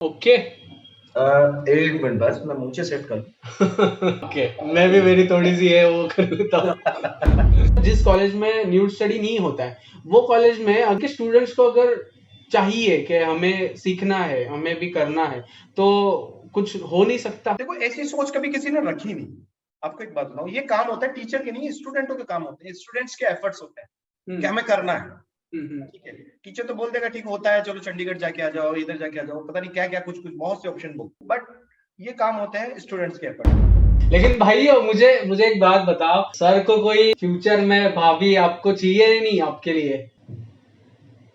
Okay. एक minute बस मैं मुझे सेट कर ओके, मैं भी मेरी थोड़ी सी है वो कर लेता हूँ। जिस कॉलेज में न्यूड स्टडी नहीं होता है, वो कॉलेज में अगर स्टूडेंट्स को अगर चाहिए कि हमें सीखना है, हमें भी करना है, तो कुछ हो नहीं सकता। देखो ऐसी सोच कभी किसी ने रखी नहीं। आपको एक बात बताऊं, ये काम होता है टीचर के नहीं, स्टूडेंटों के काम होते हैं, स्टूडेंट्स के एफर्ट्स होते हैं कि हमें करना है। ठीक है, टीचर तो बोल देगा ठीक होता है, चलो चंडीगढ़ जाके आ जाओ, इधर जाके आ जाओ, पता नहीं क्या क्या, कुछ कुछ बहुत से ऑप्शन बुक, बट ये काम होते हैं स्टूडेंट्स के एफर्ट। लेकिन भाई मुझे मुझे एक बात बताओ, सर को कोई फ्यूचर में भाभी आपको चाहिए या नहीं आपके लिए?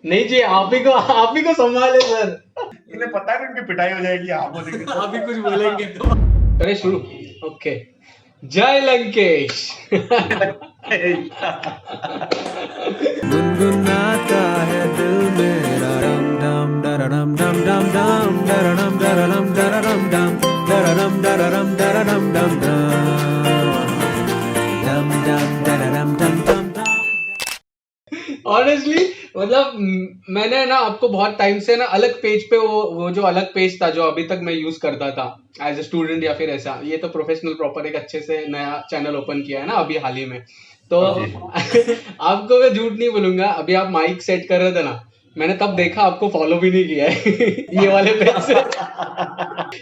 नहीं चाहिए, आप ही को संभाले सर। इन्हें पता है उनकी पिटाई हो जाएगी, आप बोलेंगे तो। आप ही कुछ बोलेंगे तो। अरे शुरू। ओके। जय लंकेश। गुनगुनाता है दिल मेरा डम डम डरडम डम डम डम डरडम डरडम डरडम डम डरडम डरडम डरडम डम डम डम डरडम डम डम डम। ऑनेस्टली मतलब मैंने ना आपको बहुत टाइम से ना अलग पेज पे वो जो अलग पेज था जो अभी तक मैं यूज करता था एज ए स्टूडेंट या फिर ऐसा, ये तो प्रोफेशनल प्रॉपर एक अच्छे से नया चैनल ओपन किया है ना अभी हाल ही में। तो आपको मैं झूठ नहीं बोलूंगा, अभी आप माइक सेट कर रहे थे ना, मैंने तब देखा आपको फॉलो भी नहीं किया है। ये वाले पेज से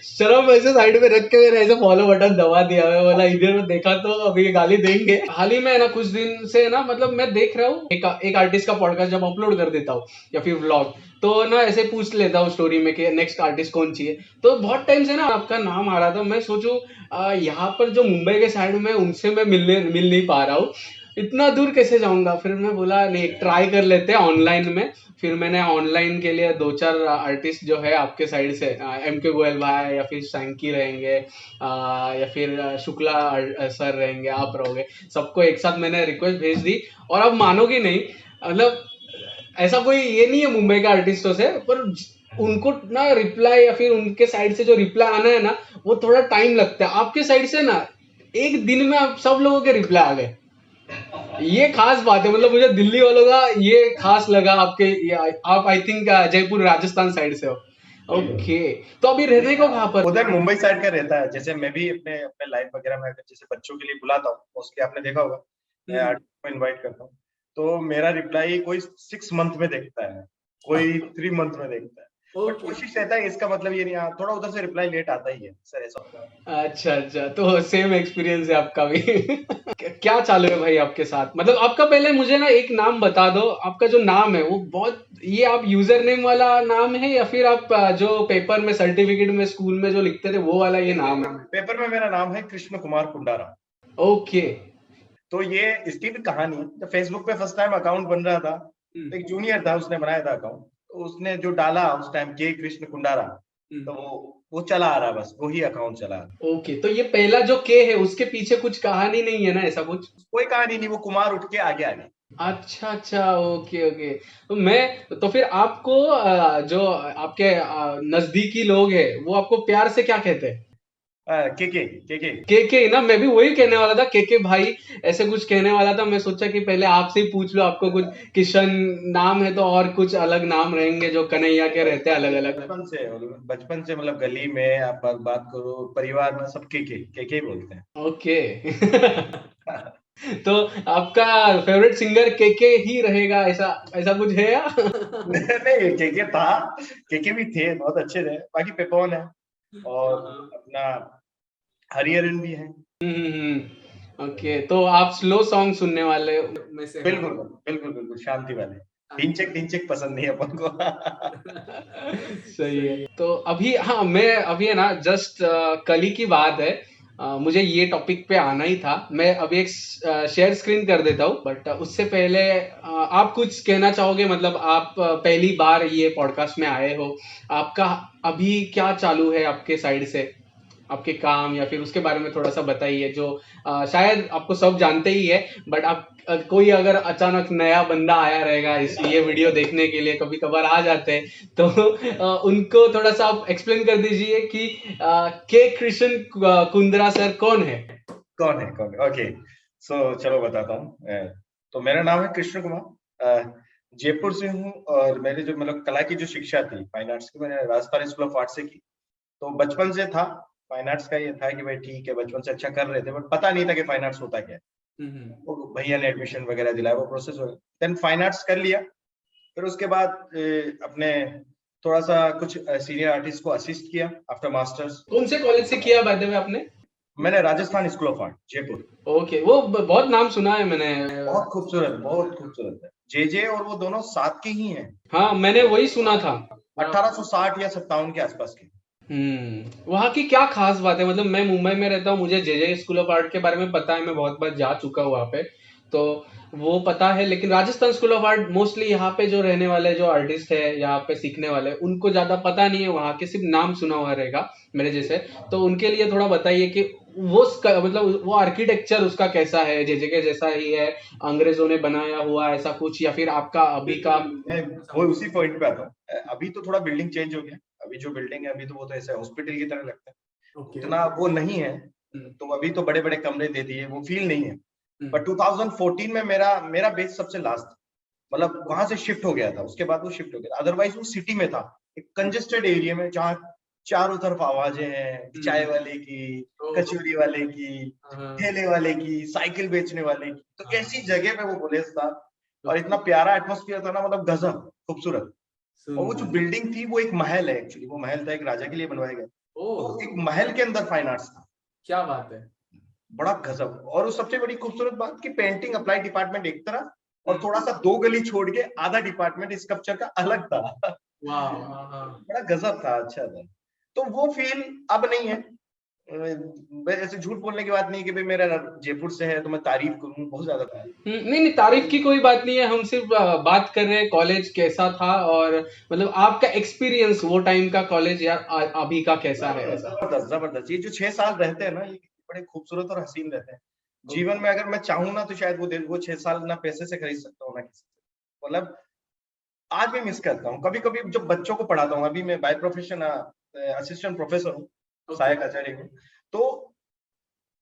शर्म ऐसे साइड में रख के मैंने ऐसे फॉलो बटन दबा दिया। मैं बोला इधर में देखा तो अभी ये गाली देंगे। हाल ही में ना कुछ दिन से ना मतलब मैं देख रहा हूँ एक आर्टिस्ट का पॉडकास्ट जब अपलोड कर देता हूँ या फिर व्लॉग, तो ना ऐसे पूछ लेता हूँ स्टोरी में कि नेक्स्ट आर्टिस्ट कौन चाहिए। तो बहुत टाइम से ना आपका नाम आ रहा था, मैं सोचूं यहाँ पर जो मुंबई के साइड में उनसे मैं मिल नहीं पा रहा हूँ, इतना दूर कैसे जाऊंगा। फिर मैं बोला नहीं ट्राई कर लेते हैं ऑनलाइन में। फिर मैंने ऑनलाइन के लिए दो चार आर्टिस्ट जो है आपके साइड से, एम के गोयल भाई या फिर सैंकी रहेंगे, या फिर शुक्ला सर रहेंगे, आप रहोगे, सबको एक साथ मैंने रिक्वेस्ट भेज दी। और अब मानोगे नहीं, मतलब ऐसा कोई ये नहीं है मुंबई के आर्टिस्टों से, पर उनको ना रिप्लाई या फिर उनके साइड से जो रिप्लाई आना है ना, वो थोड़ा टाइम लगता है। आपके साइड से ना एक दिन में आप सब लोगों के रिप्लाई आ गए, ये खास बात है। मतलब मुझे दिल्ली वालों का ये खास लगा आपके, आप I think Jaipur Rajasthan side से हो। ओके, तो अभी रहने को कहाँ पर? उधर मुंबई साइड का रहता है। जैसे मैं भी अपने अपने लाइफ वगैरह में अगर जैसे बच्चों के लिए बुलाता हूँ, मोस्टली आपने देखा होगा, मैं आर्टिस्ट को इनवाइट करता हूँ, तो मेरा रिप्लाई कोई 6 मंथ में देखता है, कोई 3 मंथ में देखता है। बट कोशिश रहता है, इसका मतलब ये नहीं, हाँ थोड़ा उधर से रिप्लाई लेट आता ही है सर, ऐसा होता है। अच्छा अच्छा, तो सेम एक्सपीरियंस है आपका भी। क्या चालू है भाई आपके साथ? मतलब आपका पहले मुझे ना एक नाम बता दो, आपका जो नाम है वो बहुत, ये आप यूजर नेम वाला नाम है या फिर आप जो पेपर में सर्टिफिकेट में स्कूल में जो लिखते थे वो वाला ये नाम है? पेपर में मेरा नाम है कृष्ण कुमार कुंडारा। ओके। तो ये इसकी भी कहानी, जब फेसबुक पे फर्स्ट टाइम अकाउंट बन रहा था, तो एक जूनियर था, उसने बनाया था अकाउंट, तो उसने जो डाला उस टाइम के कृष्ण कुंडारा, तो वो चला आ रहा, बस वही अकाउंट चला आ रहा। ओके, तो ये पहला जो के है उसके पीछे कुछ कहानी नहीं है ना, ऐसा कुछ? कोई कहानी नहीं, वो कुमार उठ के आगे आगे। अच्छा अच्छा, ओके ओके। तो मैं तो फिर आपको जो आपके नजदीकी लोग हैं वो आपको प्यार से क्या कहते हैं? के ना, मैं भी वही कहने वाला था, के भाई ऐसे कुछ कहने वाला था। मैं सोचा कि पहले आपसे ही पूछ लो, आपको कुछ किशन नाम है तो और कुछ अलग नाम रहेंगे जो कन्हैया के रहते हैं अलग अलग। बचपन से मतलब गली में आप बात करो, परिवार में सब के बोलते हैं। ओके। तो आपका फेवरेट सिंगर के ही रहेगा, ऐसा ऐसा कुछ है या? नहीं, के था, के भी थे, बहुत अच्छे थे, बाकी पेपॉन है और अपना हरिहरन भी है। ओके, तो आप स्लो सॉन्ग सुनने वाले में से हो? बिल्कुल बिल्कुल बिल्कुल, शांति वाले। ढिंचक ढिंचक पसंद नहीं है अपन को। सही है। तो अभी हाँ, मैं अभी है ना जस्ट कल ही की बात है, मुझे ये टॉपिक पे आना ही था। मैं अभी एक शेयर स्क्रीन कर देता हूँ, बट उससे पहले आप कुछ कहना चाहोगे? मतलब आप पहली बार ये पॉडकास्ट में आए हो, आपका अभी क्या चालू है आपके साइड से, आपके काम या फिर उसके बारे में थोड़ा सा बताइए, जो शायद आपको सब जानते ही है, बट आप कोई अगर अचानक नया बंदा आया रहेगा इस ये वीडियो देखने के लिए, कभी कभार आ जाते हैं, तो उनको थोड़ा सा आप एक्सप्लेन कर दीजिए कि के कृष्ण कुंद्रा सर कौन है? कौन है, ओके। सो चलो बताता हूँ। तो मेरा नाम है कृष्ण कुमार। जयपुर से हूँ और मेरे जो मतलब कला की जो शिक्षा थी फाइन आर्ट्स की, मैंने राजस्थान स्कूल ऑफ आर्ट से की। तो बचपन से था फाइन आर्ट्स का, ये था कि भाई ठीक है, बचपन से अच्छा कर रहे थे, बट पता नहीं था कि फाइन आर्ट्स होता क्या है। वो भैया ने एडमिशन वगैरह दिलाया, वो प्रोसेस हो गया, देन फाइन आर्ट्स कर लिया। फिर उसके बाद अपने थोड़ा सा कुछ सीनियर आर्टिस्ट को असिस्ट किया आफ्टर मास्टर्स। कौन से कॉलेज से किया बाय द वे आपने? मैंने Rajasthan school of art Jaipur. Okay, वो बहुत नाम सुना है मैंने। बहुत खूबसूरत है। जे और वो दोनों साथ के ही हैं। हाँ, मैंने वही सुना था। 1860 या 57 के आसपास के। वहाँ की क्या खास बात है? मतलब मैं मुंबई में रहता हूँ, मुझे जे स्कूल ऑफ आर्ट के बारे में पता है, मैं बहुत बार जा चुका हूँ वहाँ पे, तो वो पता है। लेकिन Rajasthan school of art mostly यहाँ पे जो रहने वाले जो आर्टिस्ट है, यहाँ पे सीखने वाले, उनको ज्यादा पता नहीं है, वहाँ के सिर्फ नाम सुना हुआ रहेगा मेरे जैसे। तो उनके लिए थोड़ा बताइए कि मतलब वो आर्किटेक्चर उसका कैसा है, जे के जैसा ही है, अंग्रेजों ने बनाया हुआ ऐसा कुछ, या फिर आपका अभी का? मैं वो उसी पॉइंट पे आता हूँ। अभी तो थोड़ा बिल्डिंग चेंज हो गया। अभी जो बिल्डिंग है अभी तो वो तो ऐसे हॉस्पिटल की तरह लगता है, उतना वो नहीं है। तो अभी तो बड़े बड़े कमरे दे दिए, वो फील नहीं है। बट 2014 में मेरा मेरा बेस सबसे लास्ट, मतलब वहां से शिफ्ट हो गया था, उसके बाद वो शिफ्ट हो गया। अदरवाइज वो सिटी में था, एक कंजेस्टेड एरिया में, जहाँ चारों तरफ आवाजें हैं, चाय वाले की, कचौरी वाले की, ठेले वाले की, साइकिल बेचने वाले की। तो ऐसी जगह पे वो प्लेस था, और इतना प्यारा एटमोस्फियर था ना, मतलब गजब खूबसूरत। और वो जो बिल्डिंग थी वो एक महल है एक्चुअली, वो महल था एक राजा के लिए बनवाया गया। तो एक महल के अंदर फाइन आर्ट्स था। क्या बात है! बड़ा गजब। और वो सबसे बड़ी खूबसूरत बात कि पेंटिंग अप्लाई डिपार्टमेंट एक तरह, और थोड़ा सा 2 गली छोड़ के आधा डिपार्टमेंट स्कल्पचर का अलग था। बड़ा गजब था, अच्छा था। तो वो फील अब नहीं है। ऐसे झूठ बोलने की बात नहीं कि भाई मेरा जयपुर से है तो मैं तारीफ करूं, बहुत ज्यादा था। नहीं नहीं, तारीफ की कोई बात नहीं है, हम सिर्फ बात कर रहे हैं कॉलेज कैसा था, और मतलब आपका एक्सपीरियंस वो टाइम का कॉलेज या अभी का कैसा है ऐसा? जबरदस्त जबरदस्त। ये जो 6 साल रहते हैं ना, ये बड़े खूबसूरत और हसीन रहते हैं। जीवन में अगर मैं चाहूँ ना तो शायद वो 6 साल ना पैसे से खरीद सकता हूँ ना किसी से। मतलब आज भी मिस करता हूँ। कभी कभी जब बच्चों को पढ़ाता हूँ, अभी मैं बाय प्रोफेशन असिस्टेंट प्रोफेसर हूँ, सहायक आचार्य हूँ। तो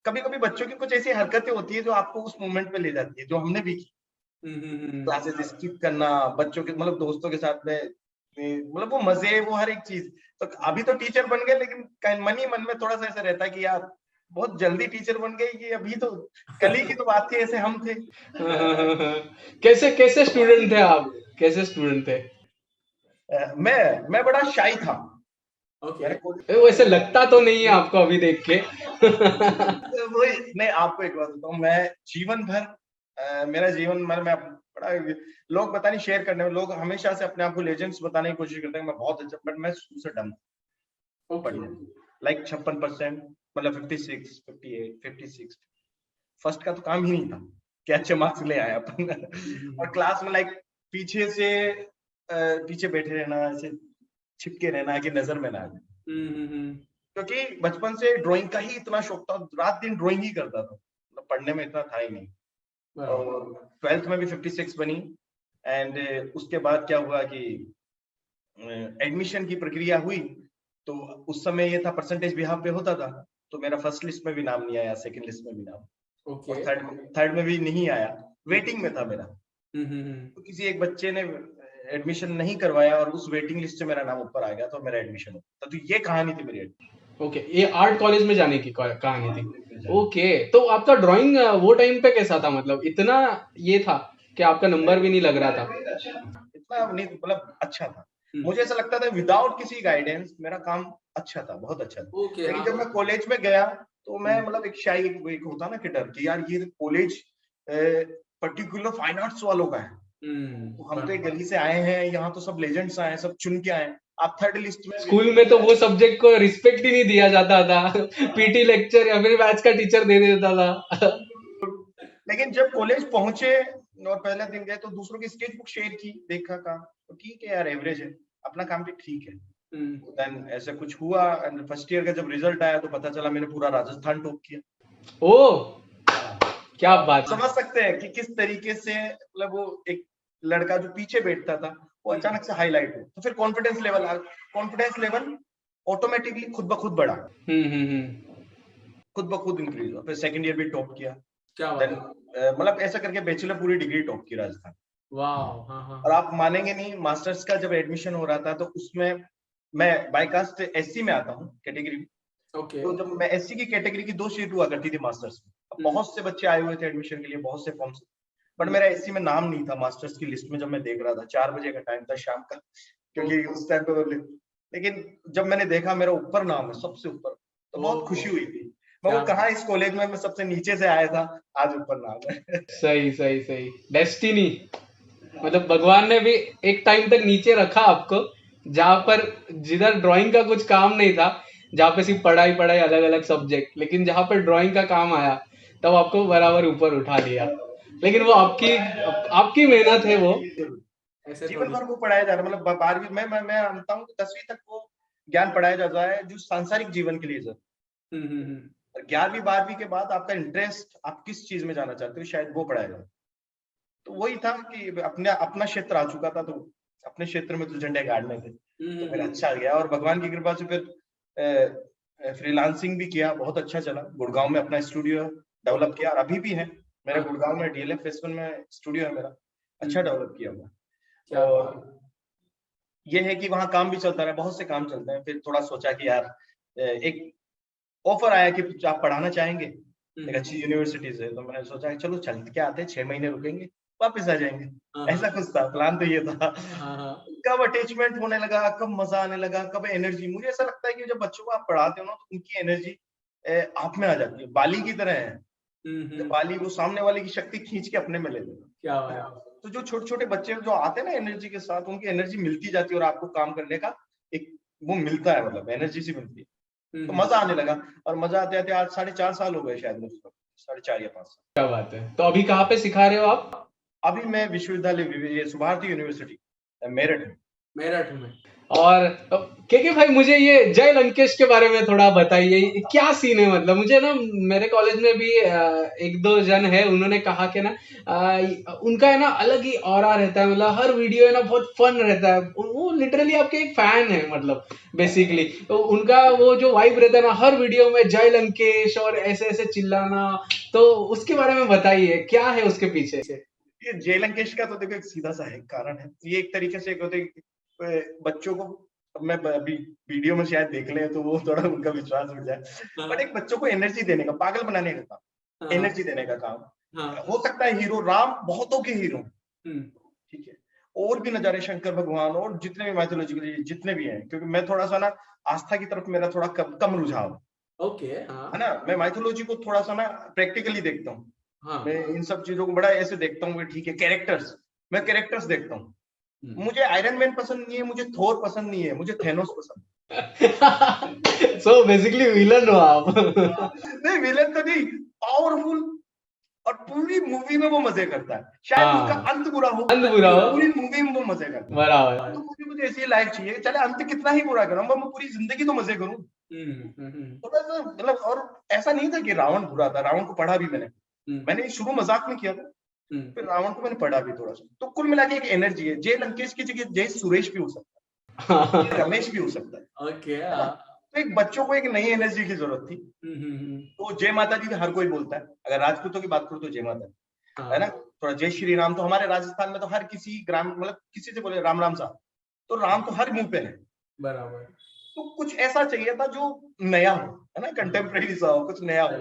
कभी कभी बच्चों की कुछ ऐसी हरकतें होती है जो आपको उस मोमेंट पे ले जाती है, जो हमने भी की। क्लासेस स्किप करना, बच्चों के मतलब दोस्तों के साथ में, मतलब वो मजे, वो हर एक चीज। तो अभी तो टीचर बन गए, लेकिन मन ही मन में थोड़ा सा ऐसा रहता है कि यार बहुत जल्दी टीचर बन गए, कि अभी तो कल ही की तो बात थी, ऐसे हम थे। कैसे कैसे स्टूडेंट थे आप? कैसे स्टूडेंट थे? मैं बड़ा शाई था। वैसे लगता तो नहीं है आपको अभी देख के। वही नहीं, आपको एक बात बताऊं, मैं जीवन भर मेरा जीवन भर मैं बड़ा, लोग पता नहीं शेयर करने में, लोग हमेशा से अपने आप को लेजेंड्स बताने की कोशिश करते हैं मैं बहुत अच्छा, बट मैं शुरू से डम पढ़ने, लाइक 56%, मतलब 56, 58, 56। फर्स्ट का तो काम ही नहीं था कि अच्छे मार्क्स ले आए अपन। और क्लास में लाइक पीछे से पीछे बैठे रहना, ऐसे छिपके रहना कि नजर में ना आ जाए। क्योंकि बचपन से ड्राइंग का ही इतना शौक था, रात दिन ड्राइंग ही करता था, मतलब पढ़ने में इतना था ही नहीं। और 12th में भी 56 बनी। एंड उसके बाद क्या हुआ कि एडमिशन की प्रक्रिया हुई। तो उस समय ये था परसेंटेज बिहाफ पे होता था, तो मेरा फर्स्ट लिस्ट में भी नाम नहीं आया, सेकंड लिस्ट में भी नाम, और थर्ड में भी नहीं आया, वेटिंग में था मेरा। तो किसी एक बच्चे ने एडमिशन नहीं करवाया और उस वेटिंग लिस्ट से मेरा नाम ऊपर आ गया, तो मेरा एडमिशन हुआ। तो ये कहानी थी मेरी। ओके, ये आर्ट कॉलेज में जाने की कहानी थी। ओके, तो आपका ड्राइंग वो टाइम पे कैसा था? मतलब इतना ये था कि आपका नंबर भी नहीं लग रहा था? इतना नहीं, मतलब अच्छा था। मुझे ऐसा लगता था विदाउट किसी गाइडेंस मेरा काम अच्छा था, बहुत अच्छा था। लेकिन जब मैं कॉलेज में गया तो मैं मतलब एक शायद एक होता ना कि डर, कि यार ये कॉलेज पर्टिकुलर फाइन आर्ट्स वालों का है। तो हम तो एक गली से आए हैं, यहाँ तो सब लेजेंड्स आए हैं, सब चुन के आए हैं। आप थर्ड लिस्ट में, स्कूल में तो वो सब्जेक्ट को रिस्पेक्ट ही नहीं दिया जाता था। पीटी लेक्चर या फिर मैथ्स का टीचर दे देता था। लेकिन जब कॉलेज पहुंचे और पहले दिन गए तो दूसरों की स्केच बुक शेयर की, देखा काम तो ठीक है यार, एवरेज है, अपना काम भी ठीक है। देन ऐसा कुछ हुआ, एंड फर्स्ट ईयर का जब रिजल्ट आया तो पता चला मैंने पूरा राजस्थान टॉप किया। ओ, क्या बात! समझ सकते हैं कि किस तरीके से, मतलब वो एक लड़का जो पीछे बैठता था वो अचानक से हाईलाइट हो, तो फिर कॉन्फिडेंस लेवल ऑटोमेटिकली खुद ब खुद बढ़ा, खुद ब खुद इंक्रीज हुआ। फिर सेकंड ईयर भी टॉप किया। देन मतलब ऐसा करके बैचलर पूरी डिग्री टॉप की राजस्थान। वाह, हाँ हाँ। और आप मानेंगे नहीं, मास्टर्स का जब एडमिशन हो रहा था तो उसमें मैं बाय कास्ट एससी में आता हूँ कैटेगरी। ओके। तो जब मैं एससी की कैटेगरी की 2 सीट हुआ करती थी मास्टर्स में, अब बहुत से बच्चे आए हुए थे एडमिशन के लिए, बहुत से फॉर्म्स, बट मेरा एससी में नाम नहीं था मास्टर्स की लिस्ट में। जब मैं देख रहा था 4 बजे का टाइम था शाम का, क्योंकि उस टाइम पे लेकिन जब मैंने देखा मेरा ऊपर नाम है, सबसे ऊपर, तो बहुत खुशी हुई थी। मैं वो कहा इस कॉलेज में मैं सबसे नीचे से आया था, आज ऊपर नाम है। सही सही सही, डेस्टिनी। मतलब भगवान ने भी एक टाइम तक नीचे रखा आपको, जहाँ पर जिधर ड्राइंग का कुछ काम नहीं था, जहाँ पे सिर्फ पढ़ाई पढ़ाई अलग अलग सब्जेक्ट, लेकिन जहाँ पर ड्राइंग का काम आया तब आपको बराबर ऊपर उठा लिया। लेकिन वो आपकी आपकी मेहनत है वो, ऐसे जीवन थोड़ी। भर वो पढ़ाया जा रहा है। मतलब 12वीं मैं मानता हूँ कि 10वीं तक वो ज्ञान पढ़ाया जाता है जो सांसारिक जीवन के लिए जरूरी है। हम्म। और 11वीं 12वीं के बाद आपका इंटरेस्ट, आप किस चीज में जाना चाहते हो, शायद वो पढ़ाया जाए। तो वही था कि अपने अपना क्षेत्र आ चुका था, तो अपने क्षेत्र में तो झंडे गाड़ने थे, तो फिर अच्छा गया। और भगवान की कृपा से फिर फ्रीलांसिंग भी किया, बहुत अच्छा चला। गुड़गांव में अपना स्टूडियो डेवलप किया, और अभी भी है मेरा गुड़गांव में डीएलएफ फेस 1 में स्टूडियो है मेरा, अच्छा डेवलप किया हुआ। और ये है कि वहाँ काम भी चलता रहा, बहुत से काम चलते हैं। फिर थोड़ा सोचा कि यार एक ऑफर आया कि आप पढ़ाना चाहेंगे एक अच्छी यूनिवर्सिटी से, तो मैंने सोचा कि चलो चल के आते हैं, 6 महीने रुकेंगे वापस आ जाएंगे। ऐसा कुछ था, प्लान तो ये था। कब अटैचमेंट होने लगा, कब मजा आने लगा, कब एनर्जी, मुझे ऐसा लगता है कि जब बच्चों को आप पढ़ाते हो ना तो उनकी एनर्जी आप में आ जाती है, बाली की तरह है। जब बाली वो सामने वाले की शक्ति खींच के अपने में ले लेता, क्या बात। तो जो छोटे छोटे बच्चे जो आते हैं ना एनर्जी के साथ, उनकी एनर्जी मिलती जाती है और आपको काम करने का एक वो मिलता है, मतलब एनर्जी से मिलती है, तो मजा आने लगा। और मजा आते आते आज 4.5 साल हो गए शायद मुझे, 4.5 या 5 साल। क्या बात है। तो अभी कहाँ पे सिखा रहे हो आप? अभी मैं विश्वविद्यालय सुभारती यूनिवर्सिटी मेरठ में। मेरठ में। और के भाई, मुझे ये जय लंकेश के बारे में थोड़ा बताइए, क्या सीन है? मतलब मुझे ना, मेरे कॉलेज में भी एक दो जन है, उन्होंने कहा कि ना उनका है ना अलग ही ऑरा रहता है, मतलब हर वीडियो है ना बहुत फन रहता है, वो लिटरली आपके एक फैन है, मतलब बेसिकली तो उनका वो जो वाइब रहता है ना हर वीडियो में जय लंकेश और ऐसे ऐसे चिल्लाना, तो उसके बारे में बताइए क्या है उसके पीछे से। ये जय लंकेश का तो देखो एक सीधा सा है कारण है, ये एक तरीके से एक होते बच्चों को, मैं अभी वीडियो में शायद देख ले तो वो थोड़ा उनका विश्वास उठ जाए, बट एक बच्चों को एनर्जी देने का, पागल बनाने का काम, एनर्जी देने का काम। हो सकता है हीरो राम बहुतों के हीरो, ठीक है, और भी नजारे शंकर भगवान और जितने भी माइथोलॉजिकल जितने भी हैं, क्योंकि मैं थोड़ा सा ना आस्था की तरफ मेरा थोड़ा कम रुझाव ओके, है ना। मैं माइथोलॉजी को थोड़ा सा ना प्रैक्टिकली देखता हूँ। मैं इन सब चीजों को बड़ा ऐसे देखता हूँ, ठीक है, कैरेक्टर्स, मैं कैरेक्टर्स देखता हूँ। मुझे आयरन मैन पसंद नहीं है, मुझे थोर पसंद नहीं है, मुझे थेनोस पसंद है। सो बेसिकली विलन हो आप। नहीं विलन तो नहीं, पावरफुल, और पूरी मूवी में वो मजे करता है। शायद उसका अंत बुरा हो, पूरी मूवी में वो मजे करता है। बराबर। तो मुझे ऐसी लाइफ चाहिए, चले अंत कितना ही बुरा करूँ, मैं पूरी जिंदगी तो मजे करूँ। थोड़ा सा मतलब, और ऐसा नहीं था कि रावण बुरा था, रावण को पढ़ा भी मैंने शुरू मजाक में किया था, फिर रावण को मैंने पढ़ा भी थोड़ा सा। तो कुल मिला के एक एनर्जी है। जय लंकेश की जगह जय सुरेश भी हो सकता है, रमेश भी हो सकता है। ओके। तो एक बच्चों को एक नई एनर्जी की जरूरत थी, तो जय माता दी हर कोई बोलता है। अगर राजपूतों की बात करूं तो जय माता दी, है ना। थोड़ा जय श्री राम, तो हमारे राजस्थान में तो हर किसी ग्राम, मतलब किसी से बोले राम राम साहब, तो राम तो हर मुंह पे है, बराबर। तो कुछ ऐसा चाहिए था जो नया हो, है ना, कंटेम्प्रेरी सा हो, कुछ नया हो।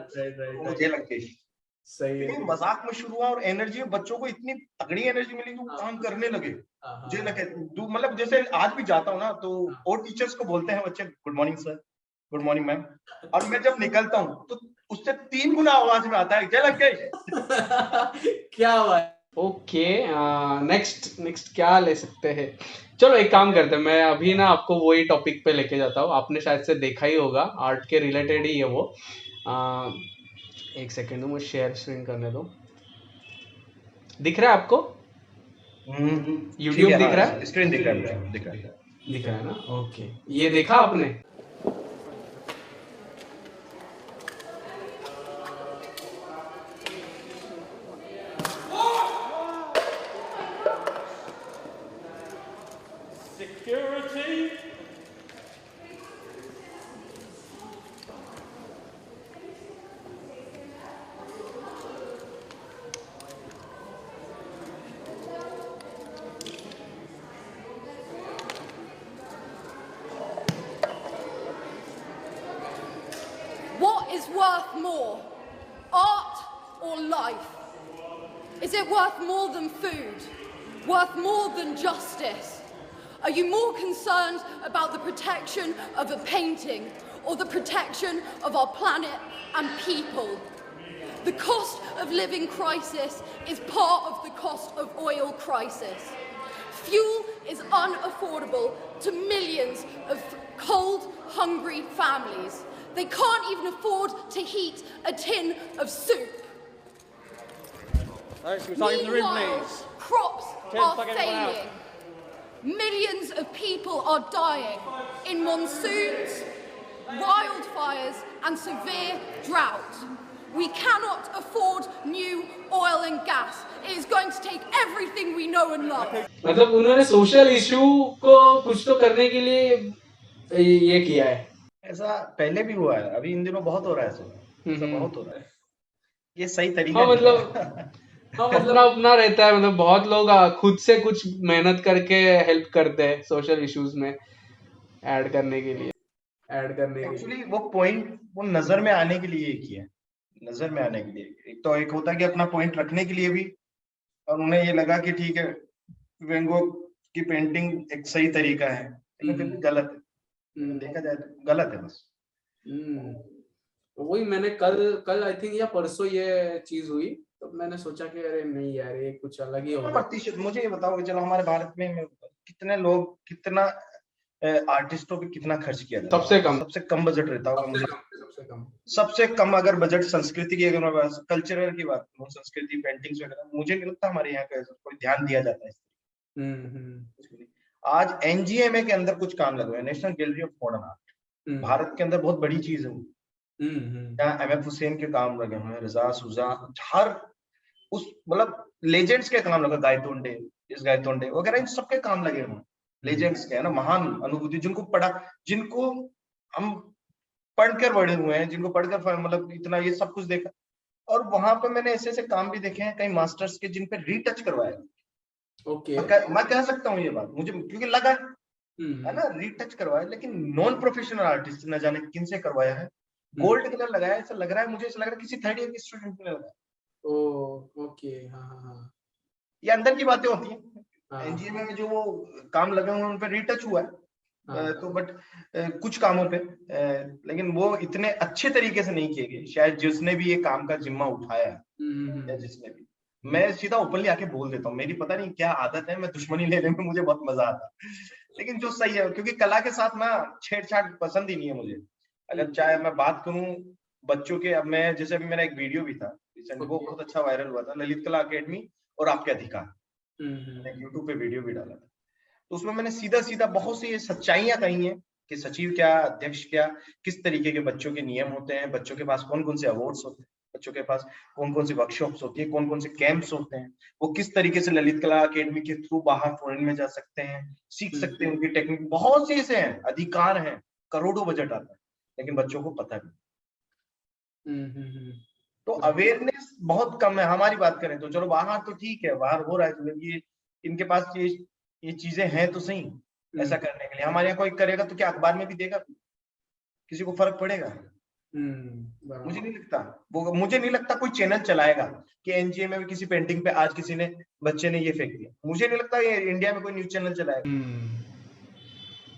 वो जय लंकेश सही है। मजाक में शुरू हुआ और एनर्जी, बच्चों को इतनी तगड़ी एनर्जी मिली कि वो काम करने लगे। मुझे लगे मतलब जैसे आज भी जाता हूँ ना, तो और टीचर्स को बोलते हैं बच्चे good morning sir, good morning ma'am, और मैं जब निकलता हूँ तो उससे 3 गुना आवाज में आता है जय लंकेश। क्या बात। ओके, नेक्स्ट क्या ले सकते हैं? चलो एक काम करते हैं, मैं अभी ना आपको वही टॉपिक पे लेके जाता हूँ, आपने शायद से देखा ही होगा, आर्ट के रिलेटेड ही है वो। एक सेकेंड, मुझे शेयर स्क्रीन करने दो। दिख रहा है आपको? यूट्यूब दिख रहा है? स्क्रीन दिख रहा है, दिख रहा है ना? ओके, ये देखा आपने? is worth more? Art or life? Is it worth more than food? Worth more than justice? Are you more concerned about the protection of a painting or the protection of our planet and people? The cost of living crisis is part of the cost of oil crisis. Fuel is unaffordable to millions of cold, hungry families. They can't even afford to heat a tin of soup. Meanwhile, crops are failing. Millions of people are dying in monsoons, wildfires and severe drought. We cannot afford new oil and gas. It is going to take everything we know and love. मतलब उन्होंने social issue को कुछ तो करने के लिए ये किया है। ऐसा पहले भी हुआ है, अभी इन दिनों बहुत हो रहा है ऐसा बहुत हो रहा है। ये सही तरीका हाँ नहीं मतलब है। हाँ मतलब अपना रहता है, मतलब बहुत लोग खुद से कुछ मेहनत करके हेल्प करते हैं सोशल इश्यूज में ऐड करने के लिए एक्चुअली वो पॉइंट वो नजर में आने के लिए किया है, नजर में आने के लिए। एक तो एक होता है कि अपना पॉइंट रखने के लिए भी, और उन्हें ये लगा कि ठीक है वैन गॉग की पेंटिंग एक सही तरीका है, लेकिन फिर भी गलत है। देखा जाए तो गलत है बस। तो वही मैंने कल आई थिंक या परसों ये चीज हुई, तो मैंने सोचा कि अरे नहीं यार ये कुछ अलग ही होगा। प्रतिशत मुझे ये बताओ कि चलो हमारे भारत में कितने लोग, कितना आर्टिस्टों पे कितना खर्च किया जाता है? सबसे कम बजट रहता होगा मुझे, सबसे कम अगर बजट संस्कृति की, अगर मैं कल्चरल की बात करूं, संस्कृति पेंटिंग्स वगैरह, मुझे नहीं लगता हमारे यहाँ का कोई ध्यान दिया जाता है। आज एनजीएमए के अंदर कुछ काम लगे हुए हैं, national gallery of modern art, Bharat के अंदर बहुत बड़ी चीज है वो। एमएफ हुसैन के काम लगे हुए हैं, रजा सुजा, हर उस मतलब लेजेंड्स के काम लगे, गायतोंडे, इस गायतोंडे वगैरह, इन सबके काम लगे हुए हैं, लेजेंड्स के है ना, महान अनुभूति, जिनको पढ़ा, जिनको हम पढ़कर बड़े हुए हैं, जिनको पढ़कर मतलब इतना ये सब कुछ देखा। और वहां पे मैंने ऐसे ऐसे काम भी देखे हैं कई मास्टर्स के, जिन पे रीटच करवाया। मैं कह सकता हूँ ये बात, मुझे क्योंकि लगा है ना, रीटच करवाया, लेकिन नॉन प्रोफेशनल आर्टिस्ट न जाने किन से करवाया है, गोल्ड कलर लगाया, ऐसा लग रहा है मुझे, ऐसा लग रहा है किसी थर्ड ईयर के स्टूडेंट ने लगाया। ओके हाँ। ये अंदर की बातें होती हैं। एनजीएमए में जो वो काम लगे हुए हैं उन पे रीटच हुआ है, तो बट कुछ कामों पे, लेकिन वो इतने अच्छे तरीके से नहीं किए गए, शायद जिसने भी ये काम का जिम्मा उठाया या जिसने भी। मैं सीधा ओपनली आके बोल देता हूँ, मेरी पता नहीं क्या आदत है, मैं दुश्मनी लेने में मुझे बहुत मजा आता है, लेकिन जो सही है, क्योंकि कला के साथ ना छेड़छाड़ पसंद ही नहीं है मुझे। अगर चाहे मैं बात करूं बच्चों के, अब मैं जैसे अभी मेरा एक वीडियो भी था रिसेंट, वो बहुत अच्छा वायरल हुआ था, ललित कला अकेडमी और आपके अधिकार, यूट्यूब पे वीडियो भी डाला था। तो उसमें मैंने सीधा सीधा बहुत सी सच्चाइयां कही हैं कि सचिव क्या, अध्यक्ष क्या, किस तरीके के बच्चों के नियम होते हैं, बच्चों के पास कौन कौन से अवार्ड्स होते हैं, बच्चों के पास कौन कौन सी वर्कशॉप्स होती है, कौन कौन से कैंप्स होते हैं, वो किस तरीके से ललित कला अकेडमी के थ्रू बाहर फॉरेन में जा सकते हैं, सीख सकते हैं, उनकी टेक्निक, बहुत सी ऐसे हैं, अधिकार हैं, करोड़ों बजट आता है, लेकिन बच्चों को पता नहीं। तो अवेयरनेस बहुत कम है। हमारी बात करें तो चलो बाहर तो ठीक है, बाहर हो रहा है, तो ये इनके पास ये चीजें हैं तो सही ऐसा करने के लिए। हमारे यहाँ कोई करेगा तो क्या अखबार में भी देगा, किसी को फर्क पड़ेगा? मुझे नहीं लगता कोई चैनल चलाएगा कि एनजीएमए में किसी पेंटिंग पे आज किसी ने, बच्चे ने ये फेंक दिया। मुझे नहीं लगता ये इंडिया में कोई न्यूज चैनल चलाएगा।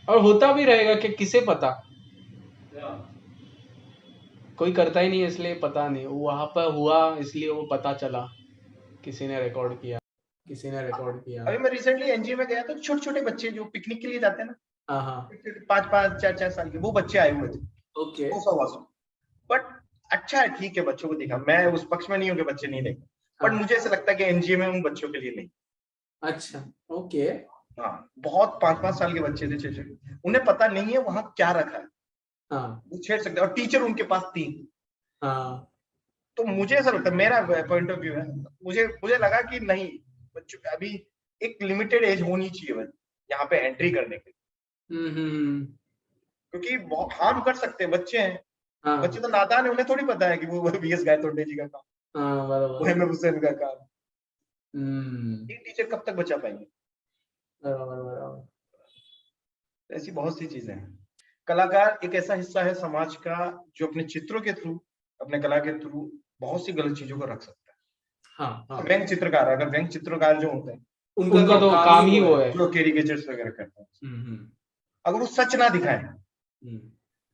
और होता भी रहेगा कि किसे पता, कोई करता ही नहीं है इसलिए पता नहीं, वहां पर हुआ इसलिए वो पता चला, किसी ने रिकॉर्ड किया। अभी मैं रिसेंटली एनजीओ में गया तो छोटे छोटे बच्चे जो पिकनिक के लिए जाते हैं ना, 5-5 4-4 साल के, वो बच्चे आए हुए थे। ओके, बट अच्छा है, ठीक है, बच्चों को दिखा, मैं उस पक्ष में नहीं हूँ कि बच्चे नहीं देखे, बट मुझे ऐसा लगता है कि एनजीओ में उन बच्चों के लिए नहीं। अच्छा, ओके, हाँ, बहुत 5-5 साल के बच्चे थे, छोटे, उन्हें पता नहीं है वहां क्या रखा है, वो छेड़ सकते, और टीचर उनके पास 3। तो मुझे ऐसा लगता है, मेरा पॉइंट ऑफ व्यू है, मुझे लगा कि नहीं, बच्चों अभी एक लिमिटेड एज होनी चाहिए यहाँ पे एंट्री करने के लिए, क्योंकि बहुत हार्म कर सकते हैं, बच्चे हैं। बच्चे तो नादान है, उन्हें थोड़ी पता है कि वो वीएस गायतोंडे जी का काम, वो एमएफ हुसैन का काम। ये टीचर कब तक बचा पाएंगे? ऐसी बहुत सी चीजें हैं। कलाकार एक ऐसा हिस्सा है समाज का जो अपने चित्रों के थ्रू अपने कला के थ्रू बहुत सी गलत चीजों को रख सकता है। हाँ हाँ, व्यंग चित्रकार, अगर व्यंग चित्रकार जो होते हैं उनका तो काम ही वो है। जो कैरिकेचर्स वगैरह करते हैं, हम्म, अगर वो सच ना दिखाएं हम्म,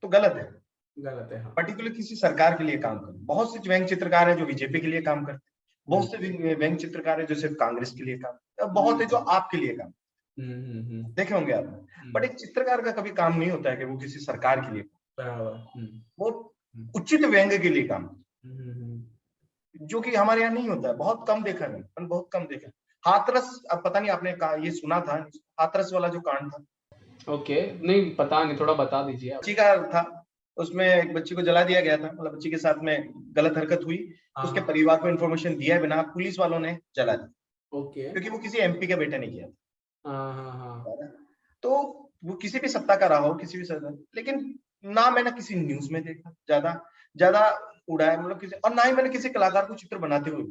तो गलत है। गलत है, हाँ। पर्टिकुलर किसी सरकार के लिए काम करें। बहुत से व्यंग चित्रकार है जो बीजेपी के लिए काम करते हैं, बहुत से व्यंग चित्रकार है जो सिर्फ कांग्रेस के लिए काम करते हैं, बहुत है जो आपके लिए काम देखे होंगे आपने। बट एक चित्रकार का कभी काम नहीं होता है कि वो किसी सरकार के लिए वो उचित व्यंग के लिए काम, जो कि हमारे यहाँ नहीं होता है, बहुत कम देखा है, बहुत कम देखा है। हाथरस, अब पता नहीं आपने ये सुना था, हाथरस वाला जो कांड था? ओके, नहीं पता नहीं, थोड़ा बता दीजिए आप। बच्ची का था, उसमें एक बच्ची को जला दिया गया था, मतलब बच्ची के साथ में गलत हरकत हुई, उसके परिवार को इन्फॉर्मेशन दिया बिना पुलिस वालों ने जला दिया। ओके, क्योंकि वो किसी एमपी का बेटा नहीं किया था। हाँ, तो वो किसी भी सत्ता का रहा हो, किसी भी सत्ता, लेकिन ना मैंने किसी न्यूज में देखा ज्यादा ज्यादा उड़ाया, मतलब किसी, और ना ही मैंने किसी कलाकार को चित्र बनाते हुए।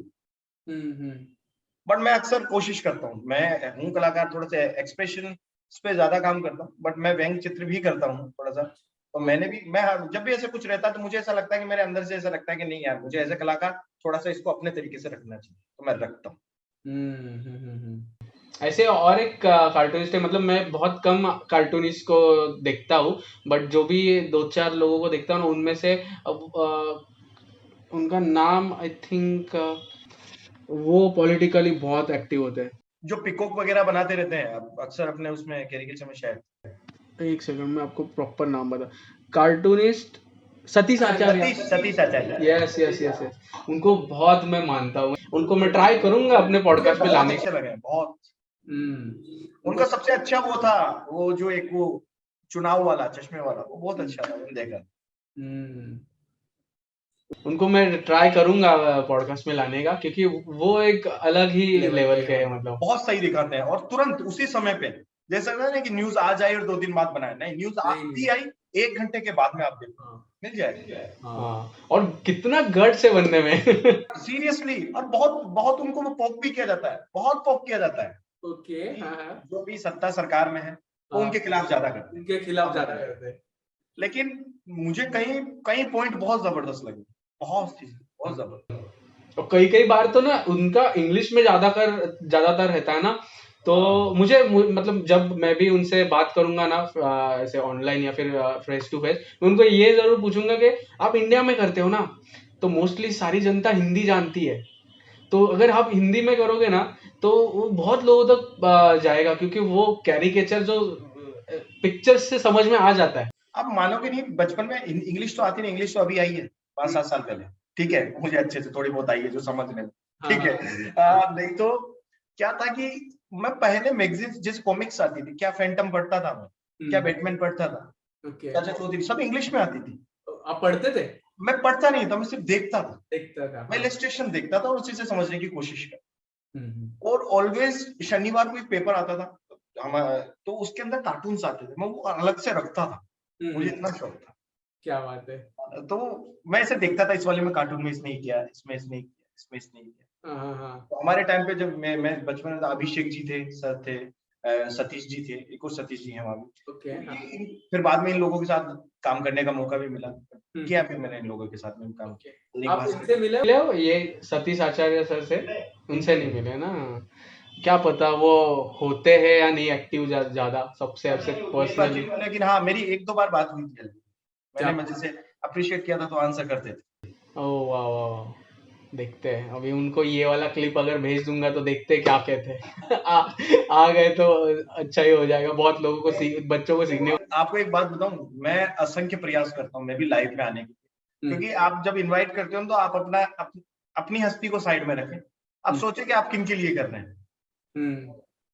बट मैं अक्सर कोशिश करता हूँ, मैं हूँ कलाकार, थोड़ा सा एक्सप्रेशन पे ज्यादा काम करता हूँ, बट मैं व्यंग चित्र भी करता हूँ थोड़ा सा। तो मैंने भी, मैं जब भी ऐसे कुछ रहता है तो मुझे ऐसा लगता है कि मेरे अंदर से ऐसा लगता है कि नहीं यार, मुझे ऐसे कलाकार थोड़ा सा इसको अपने तरीके से रखना चाहिए, तो मैं रखता हूँ। ऐसे और एक कार्टूनिस्ट है, मतलब मैं बहुत कम कार्टूनिस्ट को देखता हूँ, बट जो भी 2-4 लोगों को देखता हूँ उनमें से उनका नाम आई थिंक, वो पॉलिटिकली बहुत एक्टिव होते हैं। जो पिकॉक वगैरह बनाते रहते हैं अब अक्सर अपने उसमें कैरिकेचर में शायद। एक सेकंड में आपको प्रॉपर नाम बता, कार्टूनिस्ट सतीश आचार्य। सतीश आचार्य, यस यस यस यस, उनको बहुत मैं मानता हूँ, उनको मैं ट्राई करूंगा अपने पॉडकास्ट में लाने अच्छे लगे बहुत। का। उनका सबसे अच्छा वो था, वो जो एक वो चुनाव वाला चश्मे वाला, वो बहुत अच्छा था, मैंने देखा। उनको मैं ट्राई करूंगा पॉडकास्ट में लाने का, क्योंकि वो एक अलग ही लेवल के हैं, मतलब बहुत सही दिखाते हैं, और तुरंत उसी समय पे, जैसा ना कि न्यूज आज आई और 2 दिन बाद बनाया, नहीं, न्यूज आती आई 1 घंटे के बाद में आप देखो, मिल जाएगा। हाँ, और कितना गट से बनने में सीरियसली, और बहुत बहुत उनको वो पॉक भी किया जाता है, बहुत पॉक किया जाता है। ओके, जो भी सत्ता सरकार में है वो उनके खिलाफ ज्यादा करते हैं, उनके खिलाफ ज्यादा करते हैं। लेकिन मुझे कहीं कहीं पॉइंट बहुत जबरदस्त लगे, बहुत चीज बहुत जबरदस्त। और कई बार तो ना उनका इंग्लिश में ज्यादातर रहता है ना, तो मुझे मतलब जब मैं भी उनसे बात करूंगा ना, ऐसे ऑनलाइन या फिर फेस टू फेस, मैं उनको ये जरूर पूछूंगा कि आप इंडिया में करते हो ना, तो मोस्टली सारी जनता हिंदी जानती है, तो अगर आप हिंदी में करोगे ना तो वो बहुत लोगों तक जाएगा, क्योंकि वो कैरिकेचर जो पिक्चर से समझ में आ जाता है। आप मानोगे नहीं, बचपन में इंग्लिश तो आती नहीं, इंग्लिश तो अभी आई है 5-7 साल पहले, ठीक है, मुझे अच्छे से थोड़ी बहुत आई है जो समझ में, ठीक है। नहीं तो क्या था कि मैं पहले मैगजीन, जिस कॉमिक्स आती थी, क्या फैंटम पढ़ता था मैं, क्या बैटमैन पढ़ता था, चाचा चौधरी, सब इंग्लिश में आती थी। आप पढ़ते थे? मैं पढ़ता नहीं था, मैं सिर्फ देखता था, देखता मैं इलस्ट्रेशन देखता था और उसी से समझने की कोशिश कर। और ऑलवेज शनिवार को एक पेपर आता था तो उसके अंदर कार्टून्स आते थे, मैं वो अलग से रखता था, मुझे इतना शौक था। क्या बात है। तो मैं ऐसे देखता था, इस वाले में कार्टून में इसने किया, इसमें इसने किया, इसमें इसने किया। तो हमारे टाइम पे जब मैं बचपन में, अभिषेक जी थे, सर थे, सतीश जी थे, एक और सतीश जी हैं वहां भी। फिर बाद में इन लोगों के साथ काम करने का मौका भी मिला, किया फिर मैंने इन लोगों के साथ में काम किया। आप इनसे मिले हो, ये सतीश आचार्य सर से? उनसे नहीं मिले ना, क्या पता वो होते हैं या नहीं एक्टिव ज्यादा, सबसे पर्सनली। लेकिन हाँ, मेरी 1-2 बार बात हुई थी, मैंने जैसे अप्रिशिएट किया था तो आंसर करते थे। ओह वाह वाह, देखते हैं अभी उनको ये वाला क्लिप अगर भेज दूंगा तो देखते हैं क्या कहते हैं आ गए तो अच्छा ही हो जाएगा, बहुत लोगों को बच्चों को सीखने। आपको एक बात बताऊं, मैं असंख्य प्रयास करता हूं मैं भी लाइव में आने की, क्योंकि आप जब इनवाइट करते हो तो आप अपनी हस्ती को साइड में रखें, आप सोचे कि आप किन के लिए कर रहे हैं।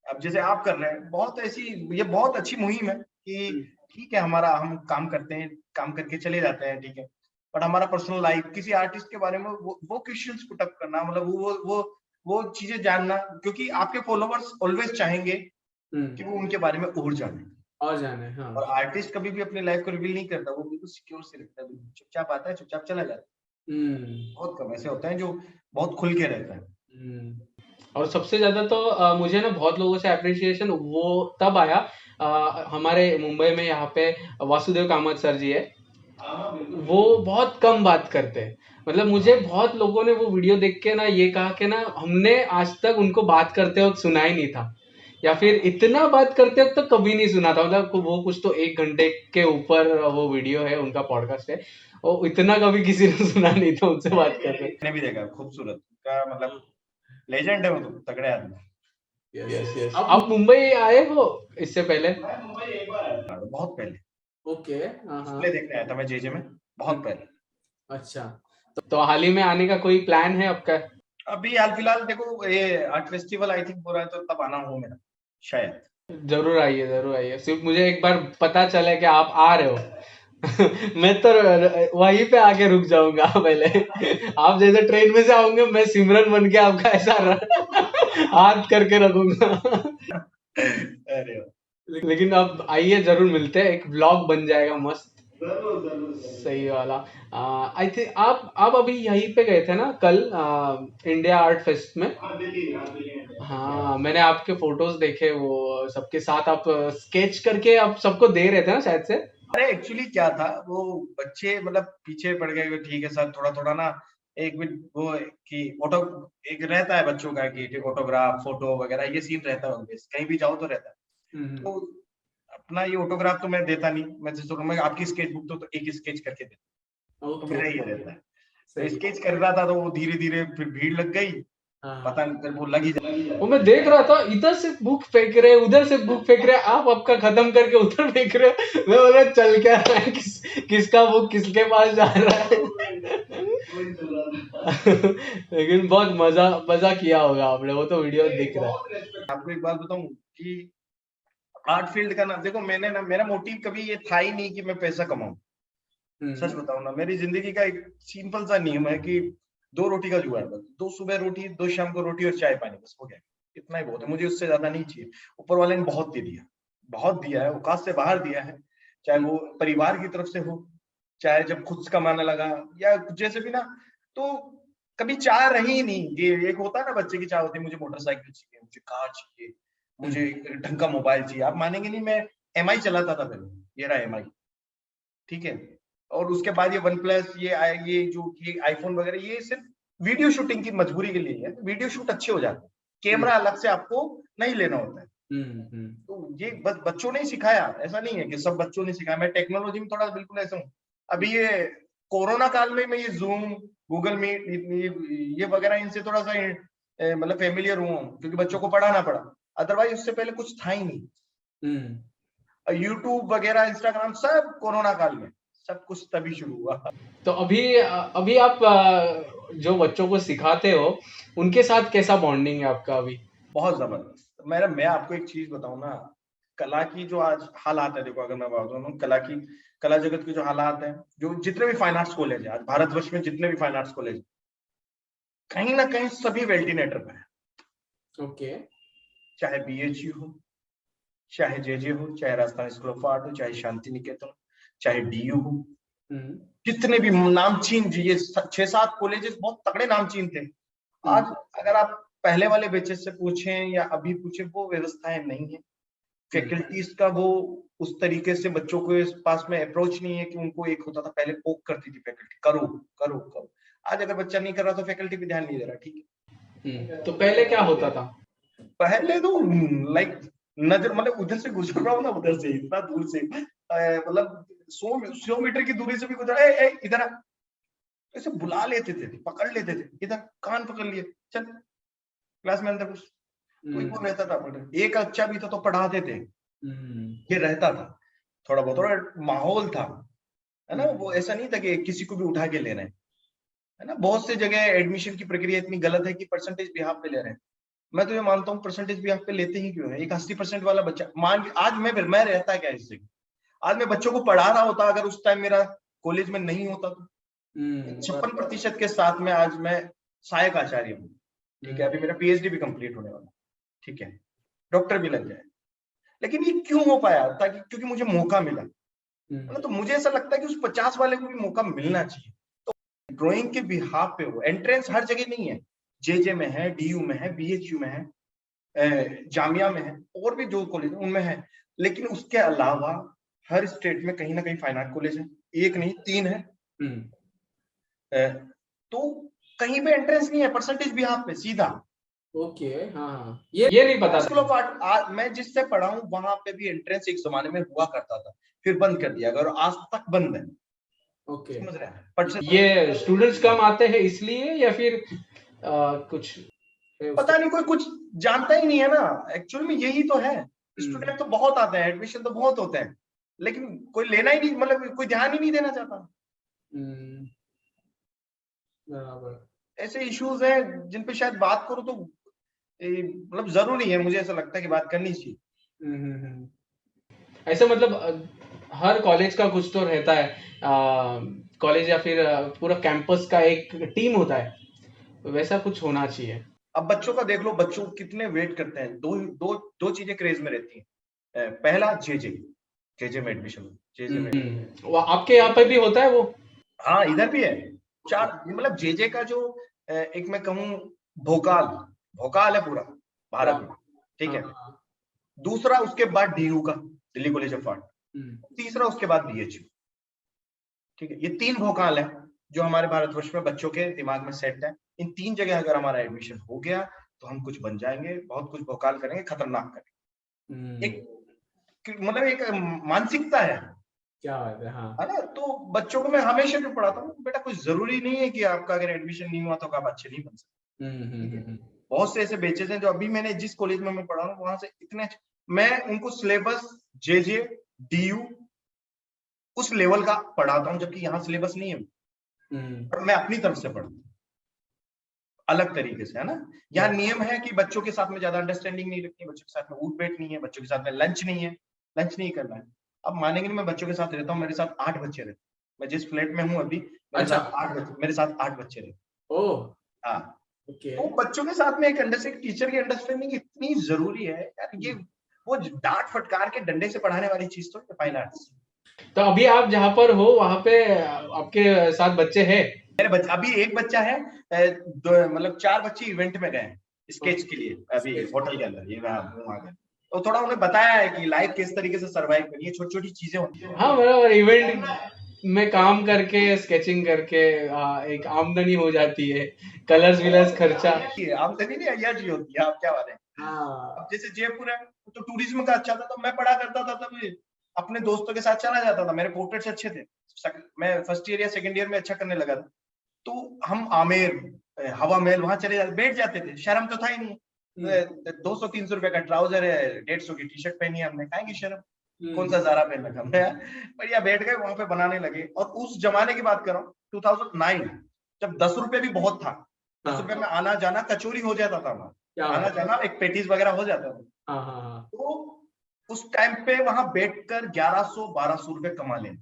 अब जैसे आप कर रहे हैं, बहुत ऐसी, ये बहुत अच्छी मुहिम है कि ठीक है, हम काम करते हैं, काम करके चले जाते हैं, ठीक है, बट हमारा पर्सनल लाइफ, किसी आर्टिस्ट के बारे में वो क्वेश्चंस पुट अप करना, मतलब वो चीजें जानना, क्योंकि आपके फॉलोवर्स ऑलवेज चाहेंगे कि वो उनके बारे में और जाने। हाँ। और आर्टिस्ट कभी भी अपनी लाइफ को रिवील नहीं करता, वो बिल्कुल सिक्योर से रखता है, चुपचाप आता है, चुपचाप चला जाता है। बहुत कम ऐसे होते हैं जो बहुत खुल के रहता है। और सबसे ज्यादा तो मुझे ना बहुत लोगों से अप्रिसिएशन वो तब आया, हमारे मुंबई में यहाँ पे वासुदेव कामत सर जी है, वो बहुत कम बात करते हैं। मतलब मुझे बहुत लोगों ने वो वीडियो देख के ना ये कहा कि ना हमने आज तक उनको बात करते वक्त सुना ही नहीं था, या फिर इतना बात करते वक्त तो कभी नहीं सुना था। मतलब वो कुछ तो 1 घंटे के ऊपर वो वीडियो है, उनका पॉडकास्ट है, और इतना कभी किसी ने सुना नहीं था उनसे बात करते। मैंने भी देखा, खूबसूरत का मतलब लेजेंड है वो, तो तगड़े आदमी। Yes yes. आप मुंबई आए हो इससे पहले? बहुत पहले ओके। हाँ हाँ। डिस्प्ले देखने आया था मैं जेजे में, बहुत पहले। अच्छा, तो हाल ही में आने का कोई प्लान है आपका? अभी हाल फिलहाल देखो ये आर्ट फेस्टिवल आई थिंक हो रहा है, तो तब आना हो मेरा शायद। जरूर आइए, जरूर आइए। सिर्फ मुझे एक बार पता चले कि आप आ रहे हो मैं तो वहीं पे आके रुक जाऊंगा पहले। आप जैसे ट्रेन में से आओगे, मैं सिमरन बन के आपका ऐसा हाथ करके रखूंगा। अरे लेकिन अब आइए, जरूर मिलते हैं, एक व्लॉग बन जाएगा मस्त। सही वाला। आई थिंक आप अभी यहीं पे गए थे ना कल, इंडिया आर्ट फेस्ट में? हाँ, मैंने आपके फोटोज देखे, वो सबके साथ आप स्केच करके आप सबको दे रहे थे ना शायद से। अरे एक्चुअली क्या था, वो बच्चे मतलब पीछे पड़ गए कि ठीक है सर, थोड़ा थोड़ा ना एक मिनट वो कि फोटो एक रहता है बच्चों का कि ऑटोग्राफ फोटो वगैरह ये सीन रहता है उनके, कहीं भी जाओ तो रहता है। तो अपना ये ऑटोग्राफ तो मैं देता नहीं, मैं तो मैं आपकी स्केच बुक तो एक स्केच करके देता हूं, तो मेरा ये रहता है। तो स्केच कर रहा था, तो वो धीरे धीरे फिर भीड़ लग गई, पता नहीं फिर वो लग ही जाए। वो मैं देख रहा था, इधर से बुक फेंक रहे, उधर से बुक फेंक रहे, आप आपका खत्म करके उधर फेंक रहे हो। मैं बोल रहा चल क्या रहा है, किसका बुक किसके पास जा रहा है। लेकिन बहुत मजा मजा किया होगा आपने, वो तो वीडियो दिख रहा है। आपको एक बात बताऊं कि आर्ट फील्ड का ना देखो, मैंने ना मेरा मोटिव कभी ये था ही नहीं कि मैं पैसा कमाऊं। सच बताऊं ना, मेरी जिंदगी का एक सिंपल सा नियम है कि 2 रोटी का जुगाड़, बस 2 सुबह रोटी 2 शाम को रोटी और चाय पानी, बस हो गया। इतना ही बहुत है, मुझे उससे ज्यादा नहीं चाहिए। ऊपर वाले ने बहुत दे दिया, बहुत दिया है, औकात से बाहर दिया है, चाहे वो परिवार की तरफ से हो, चाहे जब खुद से कमाने लगा या जैसे भी ना। तो कभी चाह रही ही नहीं, ये एक होता है ना बच्चे की चाह होती है, मुझे मोटरसाइकिल चाहिए, मुझे कार चाहिए, मुझे ढंग का मोबाइल चाहिए। आप मानेंगे नहीं, मैं एमआई चलाता था पहले, ये रहा एमआई, ठीक है। और उसके बाद ये वन प्लस ये आए, ये जो ये आईफोन वगैरह, ये सिर्फ वीडियो शूटिंग की मजबूरी के लिए है। वीडियो शूट अच्छे हो जाते हैं, कैमरा अलग से आपको नहीं लेना होता है। तो ये बस बच्चों ने ही सिखाया, ऐसा नहीं है कि सब बच्चों ने सिखाया। मैं टेक्नोलॉजी में थोड़ा बिल्कुल ऐसा हूँ। अभी ये कोरोना काल में मैं ये जूम, गूगल मीट, ये वगैरह इनसे थोड़ा सा मतलब फेमिलियर हुआ हूँ, क्योंकि बच्चों को पढ़ाना पड़ा। अदरवाइज उससे पहले कुछ था ही नहीं। यूट्यूब वगैरह, इंस्टाग्राम, सब कोरोना काल में, सब कुछ तभी शुरू हुआ। तो अभी आप जो बच्चों को सिखाते हो, उनके साथ कैसा बॉन्डिंग है आपका अभी? बहुत जबरदस्त। मैं आपको एक चीज बताऊं ना, कला की जो आज हालात है, देखो अगर मैं बात करूं कला जगत के जो हालात है, जो जितने भी फाइन आर्ट्स कॉलेज है आज भारतवर्ष में, जितने भी फाइन आर्ट्स कॉलेज, कहीं ना कहीं सभी वेल्टिनेटर पे है। ओके। चाहे बीएचयू हो, चाहे जेजे हो, चाहे राजस्थान स्कूल ऑफ आर्ट हो, चाहे शांति निकेतन, चाहे डीयू हो, जितने भी नामचीन, ये 6-7 कॉलेजेस बहुत तगड़े नामचीन थे। आज अगर आप पहले वाले बैचेस से पूछें या अभी पूछें, वो व्यवस्थाएं नहीं है। फैकल्टीज का वो उस तरीके से बच्चों को इस पास में अप्रोच नहीं है कि उनको एक होता था पहले, पोक करती थी फैकल्टी, करो करो करो। आज अगर बच्चा नहीं कर रहा तो फैकल्टी भी ध्यान नहीं दे रहा, ठीक है। तो पहले क्या होता था? पहले तो लाइक नजर, मतलब उधर से गुजर रहा हूँ ना, उधर से इतना दूर से, मतलब 100 मीटर की दूरी से भी गुजरा, इधर आ, ऐसे बुला लेते थे, पकड़ लेते थे, इधर कान पकड़ लिए, चल क्लास में अंदर घुस। कोई वो रहता था, एक अच्छा भी था तो पढ़ाते थे, ये रहता था। थोड़ा बहुत थोड़ा माहौल था, है ना। वो ऐसा नहीं था कि किसी को भी उठा के ले रहे हैं, है ना। बहुत सी जगह एडमिशन की प्रक्रिया इतनी गलत है कि परसेंटेज भी हाफ पे ले रहे हैं। मैं तो ये मानता हूँ, परसेंटेज भी हाफ पे लेते ही क्यों है। एक 80% वाला बच्चा मान, आज मैं रहता क्या इससे, आज मैं बच्चों को पढ़ा रहा होता, अगर उस टाइम मेरा कॉलेज में नहीं होता तो 56% के साथ में आज मैं सहायक आचार्य हूँ, ठीक है। अभी मेरा पीएचडी भी कंप्लीट होने वाला, ठीक है, डॉक्टर भी लग जाए। लेकिन ये क्यों हो पाया? ताकि क्योंकि मुझे मौका मिला, तो मुझे ऐसा लगता है कि उस 50 वाले को भी मौका मिलना चाहिए। तो ड्राइंग के बिहाफ पे हो, एंट्रेंस हर जगह नहीं है, जेजे में है, डीयू में है, बीएचयू में है, जामिया में है, और भी जो कॉलेज उनमें है। लेकिन उसके अलावा हर स्टेट में कहीं ना कहीं फाइन आर्ट कॉलेज है, एक नहीं 3 है। हम्म। तो कहीं पे एंट्रेंस नहीं है परसेंटेज भी यहाँ पे सीधा। ओके, हाँ, ये नहीं पता स्कूल ऑफ आर्ट मैं जिससे पढ़ा हूँ वहां पे भी एंट्रेंस एक जमाने में हुआ करता था, फिर बंद कर दिया और आज तक बंद है। ओके, समझ रहे हैं? ये स्टूडेंट्स कम आते हैं इसलिए या फिर कुछ है पता नहीं, कोई कुछ जानता ही नहीं है ना, एक्चुअल में यही तो है। हम्म। स्टूडेंट तो बहुत आते हैं, एडमिशन तो बहुत होते हैं, लेकिन कोई लेना ही नहीं, मतलब कोई ध्यान ही नहीं देना चाहता। बराबर। ऐसे इश्यूज हैं जिन पे शायद बात करो तो मतलब जरूरी है, मुझे ऐसा लगता है कि बात करनी चाहिए। ऐसा मतलब हर कॉलेज का कुछ तो रहता है, कॉलेज या फिर पूरा कैंपस का एक टीम होता है, वैसा कुछ होना चाहिए। अब बच्चों का देख लो, बच्चों कितने वेट करते हैं, दो चीजें क्रेज में रहती हैं। पहला जेजे में एडमिशन, जेजे में। वो आपके यहाँ पे भी होता है वो? हाँ, इधर भी है। 4 मतलब जेजे का जो एक मैं कहूँ भोकाल है पूरा भारत में, ठीक है। दूसरा उसके बाद डीयू का, दिल्ली कॉलेज ऑफ आर्ट। तीसरा उसके बाद बीएचयू, ठीक है। ये 3 भोकाल है जो हमारे भारतवर्ष में बच्चों के दिमाग में सेट है। इन 3 जगह अगर हमारा एडमिशन हो गया तो हम कुछ बन जाएंगे, बहुत कुछ भोकाल करेंगे, खतरनाक करेंगे। एक मतलब एक मानसिकता है, क्या बात है, हाँ। है ना। तो बच्चों को मैं हमेशा भी पढ़ाता हूँ, बेटा कुछ जरूरी नहीं है कि आपका अगर एडमिशन नहीं हुआ तो आप अच्छे नहीं बन सकते। बहुत से ऐसे बेचेस हैं जो अभी मैंने जिस कॉलेज में मैं पढ़ा हूँ वहां से इतने, मैं उनको सिलेबस जेजे डीयू उस लेवल का पढ़ाता हूँ, जबकि यहाँ सिलेबस नहीं है, पर मैं अपनी तरफ से पढ़ता हूँ अलग तरीके से, है ना। यहाँ नियम है कि बच्चों के साथ में ज्यादा अंडरस्टैंडिंग नहीं रखनी है, बच्चों के साथ में उठ बैठ नहीं है, बच्चों के साथ में लंच नहीं है, लंच नहीं करना है। अब मानेंगे नहीं, मैं बच्चों के साथ रहता हूँ, मेरे साथ 8 बच्चे रहते हैं। मैं जिस फ्लैट में हूँ अभी, मेरे साथ 8 बच्चे रहते हैं। ओह, हाँ, ओके। तो बच्चों के साथ में एक टीचर की अंडरस्टैंडिंग इतनी जरूरी है यार। ये वो डांट फटकार के डंडे से पढ़ाने वाली चीज तो फाइन आर्ट्स। तो अभी आप जहाँ पर हो वहाँ पे आपके साथ बच्चे हैं? मेरे बच्चे अभी एक बच्चा है, मतलब 4 बच्चे इवेंट में गए हैं स्केच के लिए अभी होटल के अंदर, ये वहां गए। तो थोड़ा उन्हें बताया है कि लाइफ किस तरीके से सर्वाइव करनी है, छोटी छोटी चीजें होती है। हाँ, बराबर। इवेंट में काम करके स्केचिंग करके एक आमदनी हो जाती है, कलर्स विलर्स खर्चा। आमदनी नहीं अय्याशी होती है, आप क्या बात है। अब जैसे जयपुर है तो टूरिज्म का अच्छा था, तो मैं पढ़ा करता था तब अपने दोस्तों के साथ चला जाता था, मेरे पोर्ट्रेट्स अच्छे थे, मैं फर्स्ट ईयर या सेकंड ईयर में अच्छा करने लगा था। तो हम आमेर, हवा महल वहां चले जाते, बैठ जाते थे, शर्म तो था ही नहीं। 200-300 रुपए का ट्राउजर है, 150 की टी शर्ट पहनी है हमने, खाएंगे शर्म, कौन सा ज़ारा पहन रखा हमने, बढ़िया बैठ गए वहां पे बनाने लगे। और उस जमाने की बात कर रहा हूँ 2009, जब 10 रुपए भी बहुत था, 10 रुपए में आना जाना कचोरी हो जाता था हमारा, आना जाना एक पेटीज वगैरह हो जाता था। तो उस टाइम पे वहां बैठकर 1100-1200 रुपए कमा लें,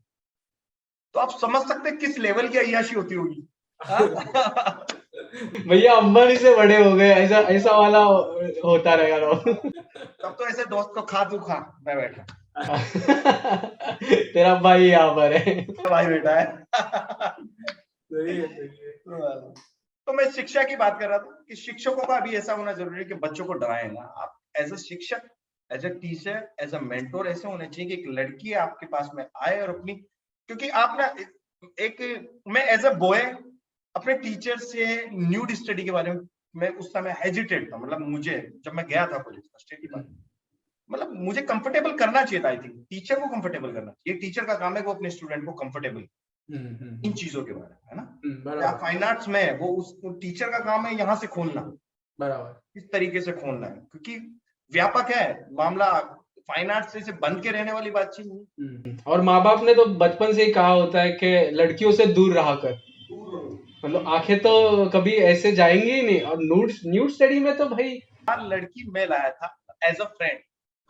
तो आप समझ सकते हैं किस लेवल की अय्याशी होती होगी। भैया अंबानी से बड़े हो गए, ऐसा ऐसा वाला होता रहेगा। तब तो ऐसे दोस्त को खा तू खा, मैं बैठा तेरा भाई यहाँ पर है, भाई बेटा है। सही है, सही है। तो मैं शिक्षा की बात कर रहा था कि शिक्षकों का भी ऐसा होना जरूरी है कि बच्चों को डराए ना। आप एज अ शिक्षक, as a teacher, as a mentor ऐसे होने चाहिए कि एक लड़की आपके पास में आए और अपनी, क्योंकि आप ना मैं एज अ बॉय अपने टीचर से न्यूड स्टडी के बारे में मैं उस समय हेजिटेट था। मतलब मुझे जब मैं गया था कॉलेज फर्स्ट ईयर की बात, मतलब मुझे कंफर्टेबल करना चाहिए था। आई थिंक टीचर को कंफर्टेबल करना चाहिए, टीचर का काम है वो अपने स्टूडेंट को कंफर्टेबल इन चीजों के बारे में, है ना। या फाइन आर्ट्स में वो उस टीचर का काम है यहाँ से खोलना, बराबर इस तरीके से खोलना है, क्योंकि व्यापक है मामला, फाइन आर्ट्स से बंद के रहने वाली बातचीत नहीं। और माँ बाप ने तो बचपन से ही कहा होता है कि लड़कियों से दूर रहा कर, मतलब आंखें तो कभी ऐसे जाएंगी ही नहीं। और न्यूड स्टडी में तो भाई लड़की मैं लाया था एज अ फ्रेंड,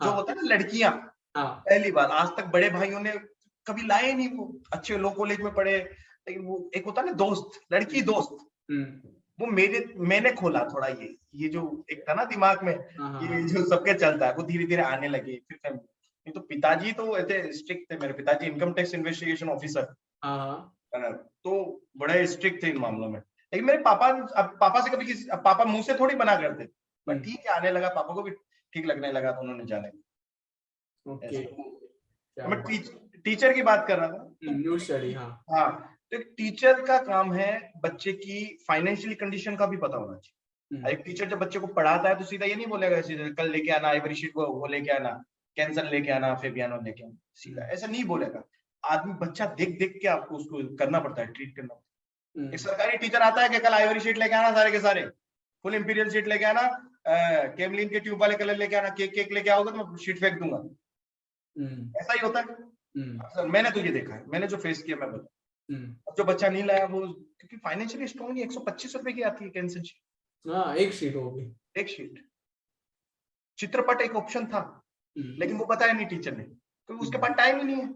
जो होता है ना लड़कियां, पहली बार आज तक बड़े भाइयों ने कभी लाए नहीं, वो अच्छे लो कॉलेज में पढ़े, लेकिन वो एक होता है ना दोस्त, लड़की दोस्त, वो मैंने खोला थोड़ा, ये जो एक था ना दिमाग में, ये जो सबके चलता है, वो धीरे धीरे आने लगे। फिर नहीं तो पिताजी तो ऐसे स्ट्रिक्ट थे, मेरे पिताजी इनकम टैक्स इन्वेस्टिगेशन ऑफिसर, तो बड़े स्ट्रिक्ट थे इन मामलों में। लेकिन मेरे पापा से कभी पापा मुंह से थोड़ी बना करते, बट ठीक है, आने लगा, पापा को भी ठीक लगने लगा तो उन्होंने जाने। मैं टीचर की बात कर रहा था। न्यूड स्टडी, हाँ। हाँ, तो एक टीचर का काम है बच्चे की फाइनेंशियली कंडीशन का भी पता होना चाहिए। एक टीचर जब बच्चे को पढ़ाता है तो सीधा ये नहीं बोलेगा सीधा कल लेके आना आइवरी शीट वो लेके आना, कैंसर लेके आना, फेबियानो लेके आना, सीधा ऐसा नहीं बोलेगा। आदमी बच्चा देख देख के आपको उसको करना पड़ता है, ट्रीट करना पड़ता है। एक सरकारी टीचर आता है कि कल आइवरी शीट लेके आना सारे के सारे, फुल इंपीरियल शीट लेके आना, केमलिन के ट्यूब वाले कलर लेके आना, केक लेके आओगे तो मैं शीट फेंक दूंगा। ऐसा ही होता है। अक्सर मैंने तो ये देखा है, मैंने जो फेस किया मैं बता। जो बच्चा नहीं लाया वो क्योंकि फाइनेंशियली स्ट्रॉन्ग नहीं, 125 रुपए की आती है कैंसर शीट। हाँ, एक शीट होगी, एक शीट। चित्रपट एक ऑप्शन था, लेकिन वो बताया नहीं टीचर ने, क्योंकि उसके पास टाइम ही नहीं है।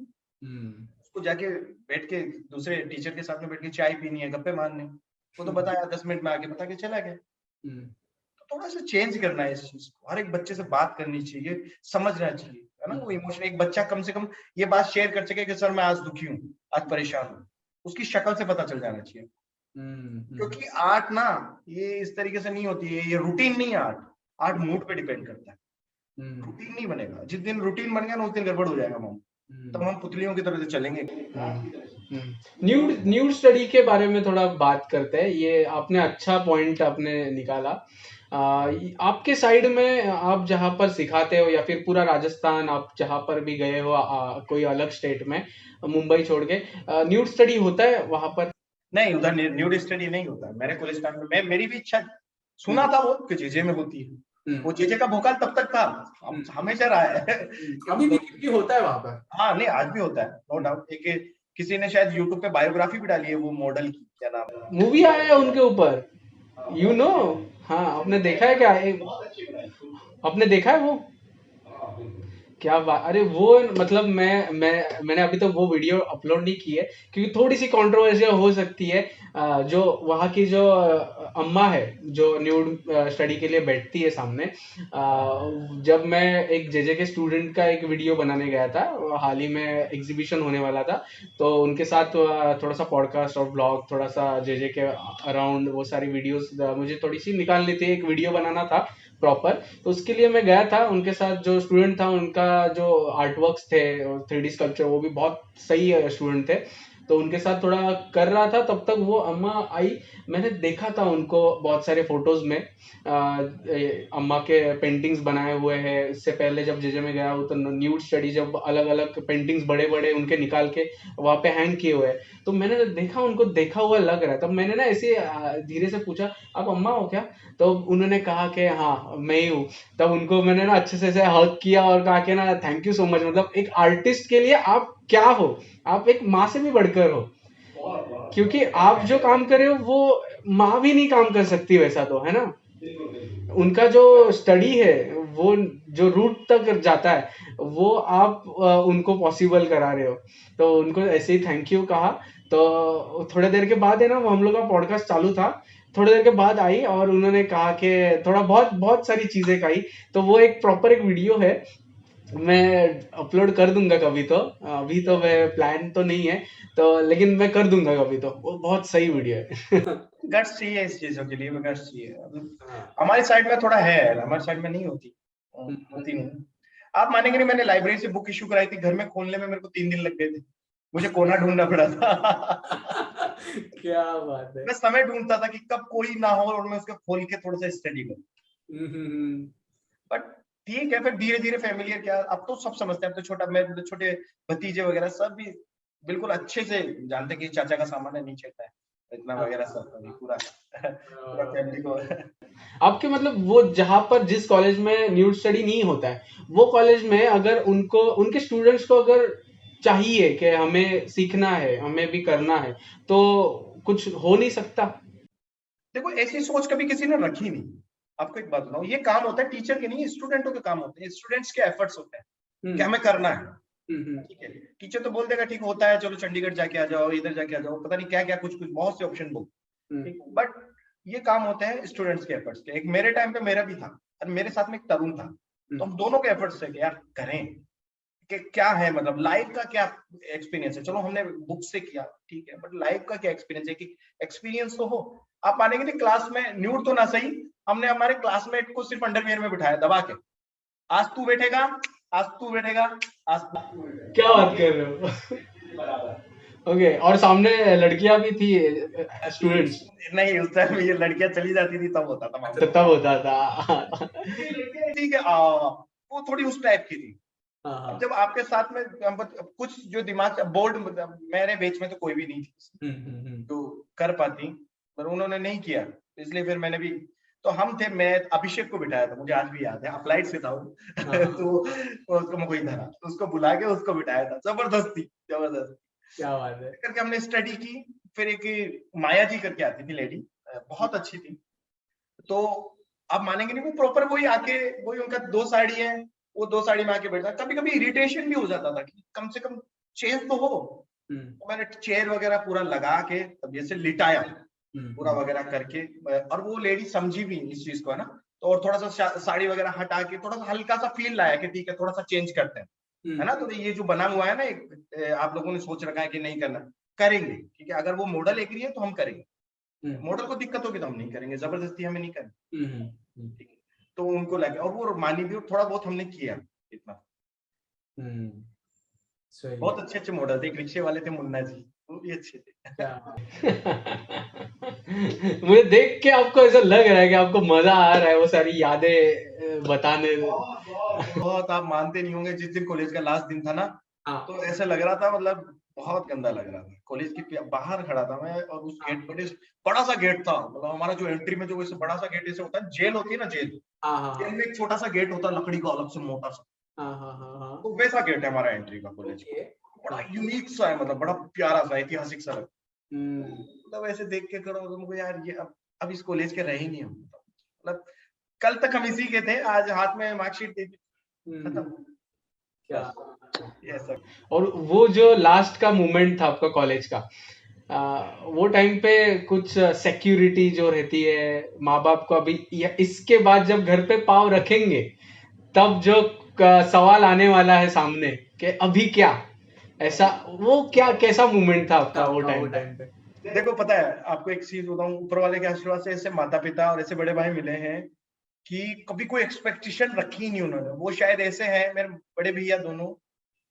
उसको जाके बैठ के दूसरे टीचर के साथ में बैठ के चाय पीनी है, गप्पे मारने, वो तो बताया 10 मिनट में आके बता के चला गया। तो थोड़ा सा चेंज करना है इस चीज को, हर एक बच्चे से बात करनी चाहिए, समझना चाहिए, है ना। वो इमोशन एक बच्चा कम से कम ये बात शेयर कर सके कि सर मैं आज दुखी हूँ, आज परेशान हूँ, उसकी शक्ल से पता चल जाना चाहिए। क्योंकि आर्ट ना ये इस तरीके से नहीं होती है, ये रूटीन नहीं है। आर्ट मूड पे डिपेंड करता है। रूटीन नहीं बनेगा, जिस दिन रूटीन बन गया ना उस दिन गड़बड़ हो जाएगा मामला, तब हम पुतलियों की तरह से चलेंगे। न्यूड स्टडी के बारे में थोड़ा बात करते हैं। ये आपने अच्छा पॉइंट आपने निकाला। आपके साइड में आप जहाँ पर सिखाते हो या फिर पूरा राजस्थान आप जहाँ पर भी गए हो, कोई अलग स्टेट में, मुंबई छोड़ के, न्यूड स्टडी होता है वहां पर? नहीं, उधर न्यूड स्टडी नहीं होता है। मेरे कॉलेज टाइम में मेरी भी इच्छा सुना था वो कि जेजे में होती है। वो जेजे का भोकाल तब तक था, हमेशा रहा है। अभी भी होता है वहां पर? हाँ, नहीं आज भी होता है, नो डाउट। एक किसी ने शायद यूट्यूब पे बायोग्राफी भी डाली है वो मॉडल की, क्या नाम, मूवी आया है उनके ऊपर, यू नो। हाँ, आपने देखा है क्या? आपने देखा है वो? क्या बात, अरे वो मतलब मैंने अभी तक वो वीडियो अपलोड नहीं की है क्योंकि थोड़ी सी कंट्रोवर्शियल हो सकती है। जो वहाँ की जो अम्मा है जो न्यूड स्टडी के लिए बैठती है सामने, जब मैं एक जेजे के स्टूडेंट का एक वीडियो बनाने गया था, हाल ही में एग्जीबिशन होने वाला था, तो उनके साथ थोड़ा सा पॉडकास्ट और ब्लॉग, थोड़ा सा जेजे के अराउंड वो सारी वीडियोस मुझे थोड़ी सी निकालनी थी, एक वीडियो बनाना था प्रॉपर। तो उसके लिए मैं गया था, उनके साथ जो स्टूडेंट था उनका जो आर्टवर्क्स थे, 3D स्कल्पचर, वो भी बहुत सही स्टूडेंट थे, तो उनके साथ थोड़ा कर रहा था। तब तक वो अम्मा आई, मैंने देखा था उनको बहुत सारे फोटोज में, अम्मा के पेंटिंग्स बनाए हुए हैं। इससे पहले जब जेजे में गया हूँ तो न्यूड स्टडी जब अलग अलग पेंटिंग्स बड़े बड़े उनके निकाल के वहाँ पे हैंग किए हुए हैं, तो मैंने देखा, उनको देखा हुआ लग रहा है। तब मैंने ना ऐसे धीरे से पूछा, आप अम्मा हो क्या? तो उन्होंने कहा कि हाँ मैं ही हूँ। तब उनको मैंने ना अच्छे से हग किया और कहा कि ना थैंक यू सो मच, मतलब एक आर्टिस्ट के लिए आप क्या हो, आप एक माँ से भी बढ़कर हो, क्योंकि आप जो काम कर रहे हो वो माँ भी नहीं काम कर सकती वैसा, तो है ना। उनका जो स्टडी है वो जो रूट तक जाता है वो आप उनको पॉसिबल करा रहे हो। तो उनको ऐसे ही थैंक यू कहा। तो थोड़ी देर के बाद है ना, वो हम लोग का पॉडकास्ट चालू था, थोड़ी देर के बाद आई और उन्होंने कहा कि थोड़ा बहुत सारी चीजें कही। तो वो एक प्रॉपर एक वीडियो है, मैं अपलोड कर दूंगा कभी। तो अभी तो मैं प्लान तो नहीं है, तो लेकिन मैं कर दूंगा कभी। तो वो बहुत सही वीडियो है। गट्स चाहिए इस चीजों के लिए, गट्स चाहिए। हमारी साइड में थोड़ा है, हमारी साइड में नहीं होती नहीं। आप मानेंगे नहीं, मैंने लाइब्रेरी से बुक इशू कराई थी, घर में खोलने में मेरे को 3 दिन लग गए थे, मुझे कोना ढूंढना पड़ा था। क्या बात है। मैं समय ढूंढता था कि कब कोई ना हो और मैं उसको खोल के थोड़ा सा स्टडी करूं। बट ठीक है, फिर धीरे धीरे फैमिलियर, क्या अब तो सब समझते हैं। अब तो छोटे भतीजे वगैरह सब भी बिल्कुल अच्छे से जानते कि चाचा का सामान है, नहीं छेड़ता है इतना वगैरह सब, पूरा फैमिली को। आपके मतलब वो जहां पर जिस कॉलेज में न्यूड स्टडी नहीं होता है, वो कॉलेज में अगर उनको, उनके स्टूडेंट्स को अगर चाहिए कि हमें सीखना है, हमें भी करना है, तो कुछ हो नहीं सकता? देखो, ऐसी सोच कभी किसी ने रखी नहीं। आपको एक बात बताऊं, ये काम होता है टीचर के नहीं, स्टूडेंटों के काम होते हैं, स्टूडेंट्स के एफर्ट्स होते हैं कि हमें करना है। ठीक है, टीचर तो बोल देगा ठीक होता है, चलो चंडीगढ़ जाके आ जाओ, इधर जाके आ जाओ, पता नहीं क्या क्या कुछ बहुत से ऑप्शन बुक। बट ये काम होते हैं स्टूडेंट्स के एफर्ट्स के। एक मेरे टाइम पे मेरा भी था और मेरे साथ में एक तरुण था, तो हम दोनों के एफर्ट्स थे कि यार करें कि क्या है, मतलब लाइफ का क्या एक्सपीरियंस है। चलो हमने बुक से किया ठीक है, बट लाइफ का क्या एक्सपीरियंस है, कि एक्सपीरियंस तो हो। आप मानेंगे नहीं, क्लास में न्यूड तो ना सही, हमने हमारे क्लासमेट को सिर्फ अंडरवियर में बिठाया दबा के, आज तू बैठेगा आज तू बैठेगा, आज तू बैठेगा। क्या बात कर रहे हो? ओके, और सामने लड़कियां भी थी, स्टूडेंट्स? नहीं, उस टाइम ये लड़कियां चली जाती थी तब होता था मामला। तब होता था। ठीक है, वो थोड़ी उस टाइप की थी। हाँ, अब जब आपके साथ में कुछ जो दिमाग बोर्ड, मेरे बेच में तो कोई भी नहीं थी जो कर पाती, पर उन्होंने नहीं किया, इसलिए फिर मैंने भी, तो हम थे, मैं अभिषेक को बिठाया था, मुझे आज भी याद है, अप्लाइड से था वो। तो उसको कोई था, उसको बुला के उसको बिठाया था, जबरदस्ती जबरदस्ती क्या बात है। करके हमने स्टडी की। फिर एक माया जी करके आती थी लेडी, बहुत अच्छी थी, तो आप मानेंगे नहीं, वो प्रॉपर वही आके, वही उनका 2 साड़ी है, वो 2 साड़ी में आके बैठता। कभी कभी इरिटेशन भी हो जाता था कि कम से कम चेंज तो हो। तो मैंने चेयर वगैरह पूरा लगा के तब जैसे लिटाया पूरा वगैरह करके, और वो लेडी समझी भी इस चीज को, है ना, तो और थोड़ा सा साड़ी वगैरह हटा के थोड़ा सा हल्का सा फील लाया कि ठीक है थोड़ा सा चेंज करते हैं, है ना। तो ये जो बना हुआ है ना एक, आप लोगों ने सोच रखा है कि नहीं करना, करेंगे, ठीक है, अगर वो मॉडल एग्री है तो हम करेंगे, मॉडल को दिक्कत होगी तो हम नहीं करेंगे, जबरदस्ती हमें नहीं करेंगे, ठीक है। तो उनको लगे, और वो मानी भी, और थोड़ा बहुत हमने किया इतना। बहुत अच्छे अच्छे मॉडल थे, एक रिक्शे वाले थे मुन्ना जी, वो भी अच्छे थे। मुझे देख के आपको ऐसा लग रहा है कि आपको मजा आ रहा है वो सारी यादें बताने में। बहुत, आप मानते नहीं होंगे, जिस दिन कॉलेज का लास्ट दिन था ना, हाँ। तो ऐसा लग रहा था, मतलब बहुत गंदा लग रहा था। कॉलेज के बाहर खड़ा था मैं, और उस गेट पर बड़ा सा गेट था, मतलब हमारा जो एंट्री में जो वैसे बड़ा सा गेट ऐसे होता है, जेल होती है ना, जेल, जेल में एक छोटा सा गेट होता है लकड़ी का, अलग से मोटा सा, तो वैसा गेट है हमारा एंट्री का कॉलेज का। बड़ा यूनिक सा है, मतलब बड़ा प्यारा सा, ऐतिहासिक सा, मतलब ऐसे देख के करो तुमको यार, ये अब इस कॉलेज के रहे ही नहीं हम, मतलब कल तक हम इसी के थे, आज हाथ में मार्कशीट दे दी, खत्म। क्या ऐसा। और वो जो लास्ट का मोमेंट था आपका कॉलेज का, वो टाइम पे कुछ सिक्योरिटी जो रहती है माँ बाप को, अभी इसके बाद जब घर पे पाँव रखेंगे तब जो सवाल आने वाला है सामने कि अभी क्या, ऐसा वो क्या कैसा मोमेंट था आपका वो टाइम पे? देखो, पता है आपको एक चीज बताऊं, ऊपर वाले के आशीर्वाद से ऐसे माता पिता और ऐसे बड़े भाई मिले हैं कि कभी कोई एक्सपेक्टेशन रखी ही नहीं उन्होंने। वो शायद ऐसे हैं, मेरे बड़े भैया दोनों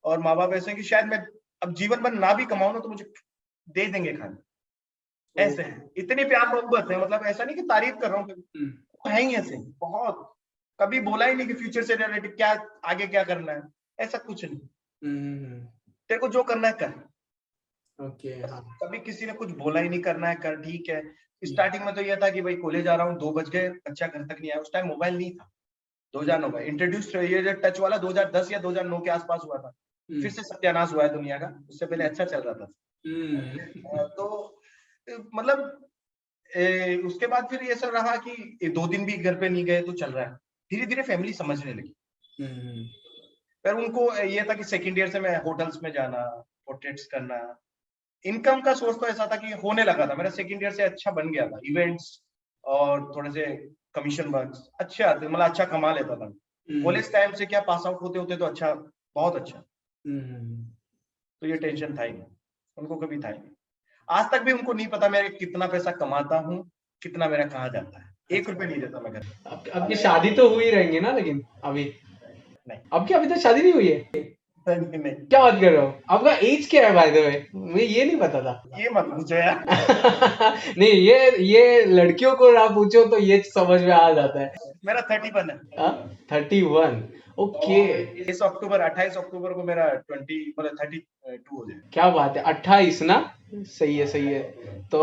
और माँ बाप ऐसे हैं कि शायद मैं अब जीवन भर ना भी कमाऊं ना तो मुझे दे देंगे खाने, ऐसे हैं, इतनी प्यार मोहब्बत है, मतलब ऐसा नहीं कि तारीफ कर रहा हूँ, है ही ऐसे बहुत, कभी बोला ही नहीं कि फ्यूचर से रिलेटेड क्या आगे क्या करना है, ऐसा कुछ नहीं, तेरे को जो करना है कर। ओके, हाँ। कभी किसी ने कुछ बोला ही नहीं, करना है कर, ठीक है। स्टार्टिंग में तो ये था कि भाई कॉलेज आ रहा हूँ, 2 बज गए, बच्चा घर तक नहीं आया, उस टाइम मोबाइल नहीं था, 2009 में इंट्रोड्यूस, ये जो टच वाला 2010 या 2009 के आसपास हुआ था, फिर से सत्यानाश हुआ है दुनिया का, उससे पहले अच्छा चल रहा था। तो मतलब उसके बाद फिर ये सब रहा कि 2 दिन भी घर पे नहीं गए तो चल रहा है, धीरे धीरे फैमिली समझने लगी। पर उनको ये था कि सेकेंड ईयर से मैं होटल्स में जाना, पोर्ट्रेट्स करना, इनकम का सोर्स तो ऐसा था कि होने लगा था, मेरा सेकेंड ईयर से अच्छा बन गया था, इवेंट्स और थोड़े से कमीशन वर्क्स अच्छे आते, मतलब अच्छा कमा लेता था। कॉलेज टाइम से क्या पास आउट होते होते तो अच्छा, बहुत अच्छा। तो ये टेंशन था ही नहीं, उनको कभी था ही नहीं। आज तक भी उनको नहीं पता मैं कितना पैसा कमाता हूँ, कितना मेरा कहाँ जाता है, 1 रुपए नहीं देता मैं घर। आपकी शादी तो हुई रहेंगी ना, लेकिन अभी नहीं, आपकी अभी तक शादी नहीं हुई है? नहीं। क्या बात कर रहे हो? आपका एज क्या है बाय द वे? मुझे ये नहीं पता था। ये मत पूछो यार। नहीं, ये लड़कियों को ना पूछो तो ये समझ में आ जाता है। मेरा 31 है। 31, ओके। इस अक्टूबर 28 अक्टूबर को मेरा 20 मतलब 32 हो जाए। क्या बात है, 28 ना? सही है, सही है। तो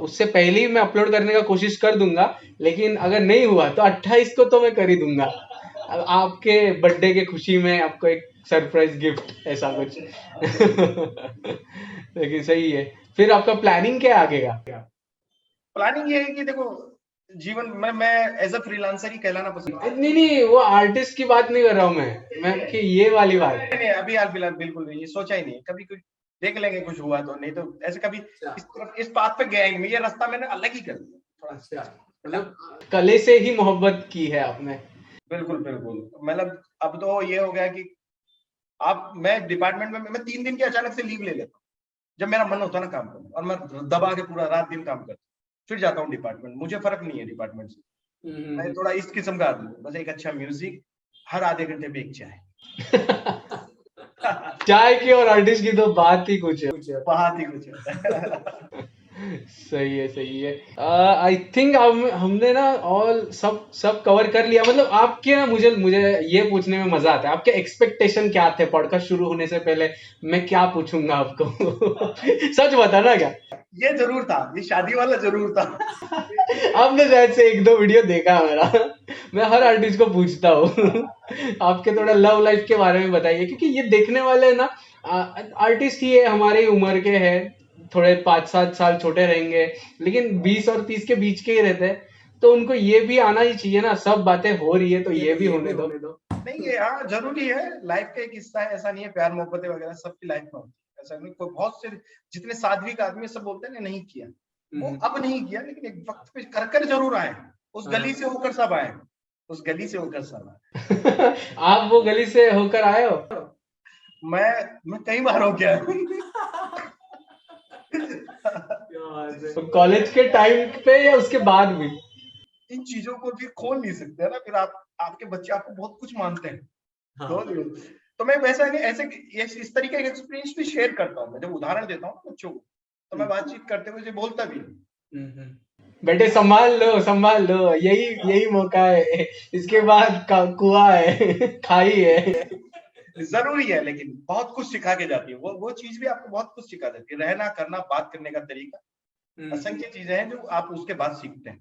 उससे पहले ही मैं अपलोड करने का कोशिश कर दूंगा, लेकिन अगर नहीं हुआ तो 28 को तो मैं कर ही दूंगा, आपके बर्थडे के खुशी में आपको एक सरप्राइज गिफ्ट ऐसा कुछ। लेकिन सही है। फिर आपका प्लानिंग क्या है आगे का? प्लानिंग ये है कि देखो, जीवन में मैं एज अ फ्रीलांसर ही कहलाना पसंद। नहीं, वो आर्टिस्ट की बात नहीं कर रहा हूँ मैं कि ये वाली बात। नहीं, अभी हाल फिलहाल बिल्कुल नहीं, ये सोचा ही नहीं। कभी कुछ देख लेंगे, कुछ हुआ तो, नहीं तो ऐसे कभी इस तरफ इस बात पे गया ही नहीं। ये रास्ता मैंने अलग ही कर दिया थोड़ा सा, मतलब कले से ही मोहब्बत की है आपने? बिल्कुल बिल्कुल। मतलब अब तो ये हो गया कि आप, मैं डिपार्टमेंट में मैं 3 दिन की अचानक से लीव ले लेता हूँ जब मेरा मन होता है ना काम करने, और मैं दबा के पूरा रात दिन काम करता हूँ, फिर जाता हूँ डिपार्टमेंट। मुझे फर्क नहीं है डिपार्टमेंट से, मैं थोड़ा इस किस्म का आदमी हूँ, बस एक अच्छा म्यूजिक, हर आधे घंटे में एक चाय, चाय की और आर्टिस्ट की तो बात ही कुछ है। बात ही कुछ है। सही है, सही है। आई थिंक हमने ना ऑल सब कवर कर लिया। मतलब आपके ना, मुझे मुझे ये पूछने में मजा आता है, आपके एक्सपेक्टेशन क्या थे पॉडकास्ट शुरू होने से पहले? मैं क्या पूछूंगा आपको? सच बताना क्या? ये जरूर था, ये शादी वाला जरूर था। आपने शायद से एक दो वीडियो देखा है मेरा। मैं हर आर्टिस्ट को पूछता हूँ। आपके थोड़ा लव लाइफ के बारे में बताइए, क्योंकि ये देखने वाले ना आर्टिस्ट ही है, हमारी उम्र के हैं, थोड़े 5-7 साल छोटे रहेंगे, लेकिन 20 और 30 के बीच के ही रहते हैं। तो उनको ये भी आना ही चाहिए ना, सब बातें हो रही है तो ये भी होने दो। नहीं, ये हाँ जरूरी है, लाइफ का एक हिस्सा है। ऐसा नहीं है, प्यार मोहब्बतें वगैरह सबकी लाइफ में होती है। ऐसा नहीं, कोई बहुत से जितने साध्विक आदमी सब बोलते हैं ना नहीं किया, वो अब नहीं किया, लेकिन एक वक्त पे कर कर जरूर आए। उस गली से होकर सब आए, उस गली से होकर सब आए। आप वो गली से होकर आए हो? मैं कई बार हो गया। कॉलेज के टाइम पे या उसके बाद भी? इन चीजों को फिर खोल नहीं सकते है ना, फिर आपके बच्चे आपको बहुत कुछ मानते हैं। तो मैं वैसा नहीं, ऐसे इस तरीके का एक्सपीरियंस भी शेयर करता हूँ। मैं जब उदाहरण देता हूँ बच्चों को, तो मैं बातचीत करते हुए बोलता भी हूँ, बेटे संभाल लो, यही मौका है, इसके बाद कुआं है, खाई है। जरूरी है, लेकिन बहुत कुछ सिखा के जाती है। वो चीज भी आपको बहुत कुछ सिखा देती है। रहना, करना, बात करने का तरीका, असंख्य चीजें हैं जो आप उसके बाद सीखते हैं।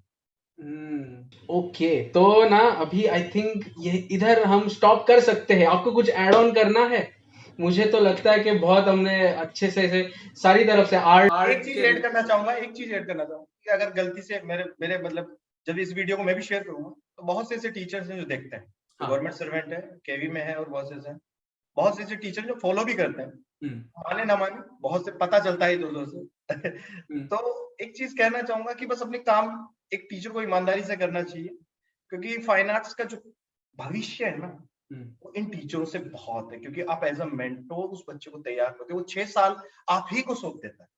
ओके, तो ना अभी आई थिंक ये इधर हम स्टॉप कर सकते हैं। आपको कुछ ऐड ऑन करना है? मुझे तो लगता है कि बहुत हमने अच्छे से सारी तरफ से एक चीज ऐड करना चाहूंगा कि अगर गलती से मेरे मतलब जब इस वीडियो को मैं भी शेयर करूंगा, तो बहुत से ऐसे टीचर्स हैं जो देखते हैं, गवर्नमेंट सर्वेंट है, केवी में है, और बहुत से ऐसे टीचर जो फॉलो भी करते हैं, माने ना माने, बहुत से पता चलता है दो से। तो एक चीज कहना चाहूंगा कि बस अपने काम एक टीचर को ईमानदारी से करना चाहिए, क्योंकि फाइन आर्ट्स का जो भविष्य है ना, वो इन टीचरों से बहुत है। क्योंकि आप एज अ मेंटोर उस बच्चे को तैयार करते हो, वो 6 साल आप ही को सौंप देता है।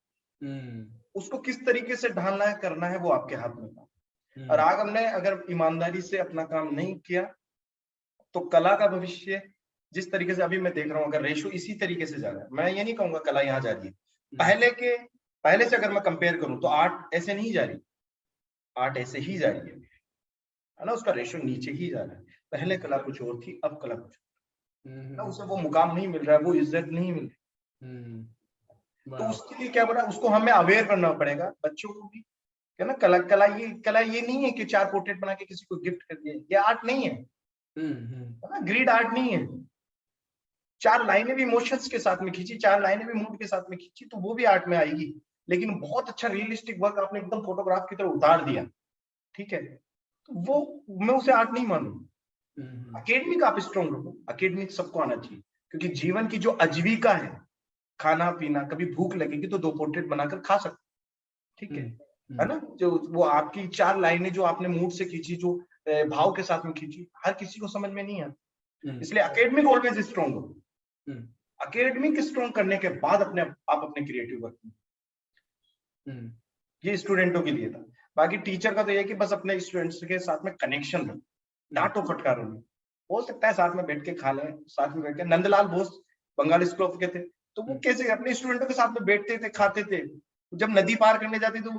उसको किस तरीके से ढालना है, करना है, वो आपके हाथ में था। और आग हमने अगर ईमानदारी से अपना काम नहीं किया, तो कला का भविष्य जिस तरीके से अभी मैं देख रहा हूँ, अगर रेशो इसी तरीके से जा रहा है, मैं ये नहीं कहूंगा कला यहाँ जा रही है, पहले से अगर मैं कंपेयर करूं तो आर्ट ऐसे नहीं जा रही, आर्ट ऐसे ही जा रही है ना, उसका रेशो नीचे ही जा रहा है। पहले कला कुछ और थी, अब कला कुछ ना, उसे वो मुकाम नहीं मिल रहा है, वो इज्जत नहीं मिल रही। तो उसके लिए क्या बना, उसको हमें अवेयर करना पड़ेगा, बच्चों को भी, है ना। कला ये नहीं है कि 4 पोर्ट्रेट बना के किसी को गिफ्ट कर दिए, ये आर्ट नहीं है, है ना। ग्रीड आर्ट नहीं है। 4 लाइनें भी इमोशंस के साथ में खींची, 4 लाइनें भी मूड के साथ में खींची, तो वो भी आर्ट में आएगी। लेकिन बहुत अच्छा रियलिस्टिक वर्क आपने एकदम फोटोग्राफ की तरह उतार दिया, ठीक है, तो वो मैं उसे आर्ट नहीं मानूंगा। अकेडमिक आप स्ट्रॉन्ग रखो, अकेडमिक सबको आना चाहिए, क्योंकि जीवन की जो आजीविका है, खाना पीना, कभी भूख लगेगी तो 2 पोर्ट्रेट बनाकर खा सकते, ठीक है ना। जो वो आपकी 4 लाइनें जो आपने मूड से खींची, जो भाव के साथ में खींची, हर किसी को समझ में नहीं आती। इसलिए अकेडमिक ऑलवेज स्ट्रॉन्ग हो। अकेडमिक स्ट्रॉन्ग करने के बाद आप अपने क्रिएटिव वर्क में, ये स्टूडेंटों के लिए था। बाकी टीचर का तो ये कि बस अपने स्टूडेंट्स के साथ में कनेक्शन रहो, डांटो फटकारो नहीं। हो सकता है साथ में बैठ के खा लें, साथ में बैठ के, नंदलाल बोस बंगाली स्कूल के थे, तो वो कैसे अपने स्टूडेंटों के साथ में बैठते थे, खाते थे। जब नदी पार करने जाते तो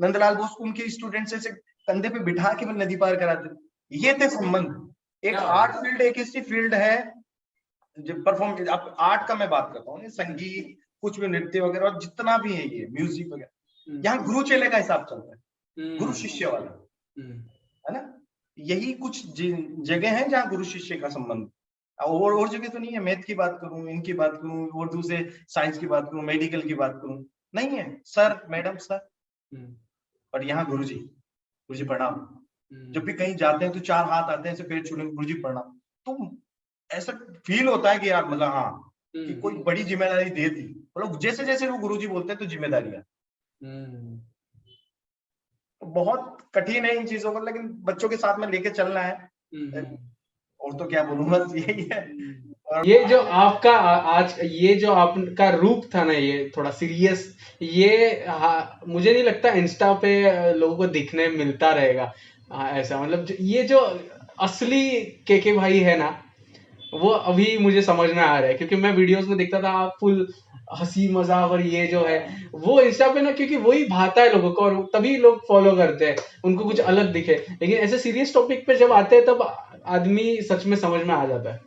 नंदलाल बोस को उनके स्टूडेंट्स ऐसे कंधे पे बिठा के नदी पार कराते। ये थे संबंध। एक आर्ट फील्ड एक ऐसी फील्ड है जो परफॉर्म, आप आर्ट का मैं बात करता हूँ, संगीत, कुछ भी नृत्य वगैरह, और जितना भी है ये म्यूजिक वगैरह, यहाँ गुरु चेले का हिसाब चलता है, गुरु शिष्य वाला, है ना। यही कुछ जगह है जहाँ गुरु शिष्य का संबंध, और जगह तो नहीं है। मैथ की बात करूं, इनकी बात करूं, उर्दू से साइंस की बात करूं, मेडिकल की बात करूं, नहीं है। सर मैडम सर, और यहाँ गुरुजी प्रणाम। जब भी कहीं जाते हैं तो 4 हाथ आते हैं, ऐसे पेट छूने, गुरुजी प्रणाम। तो ऐसा फील होता है कि यार मतलब हाँ, कि कोई बड़ी जिम्मेदारी दे दी, मतलब जैसे जैसे वो गुरुजी बोलते हैं तो जिम्मेदारियां। बहुत कठिन है इन चीजों को, लेकिन बच्चों के साथ में लेके चलना है। और तो क्या बोलूं, बस यही है। ये जो आपका आज ये जो आपका रूप था ना, ये थोड़ा सीरियस, ये मुझे नहीं लगता इंस्टा पे लोगों को दिखने मिलता रहेगा ऐसा। मतलब ये जो असली के भाई है ना, वो अभी मुझे समझ में आ रहा है, क्योंकि मैं वीडियोस में देखता था आप फुल हंसी मजाक और ये जो है वो इंस्टा पे ना, क्योंकि वही भाता है लोगों को और तभी लोग फॉलो करते हैं, उनको कुछ अलग दिखे। लेकिन ऐसे सीरियस टॉपिक पे जब आते हैं तब आदमी सच में समझ में आ जाता है।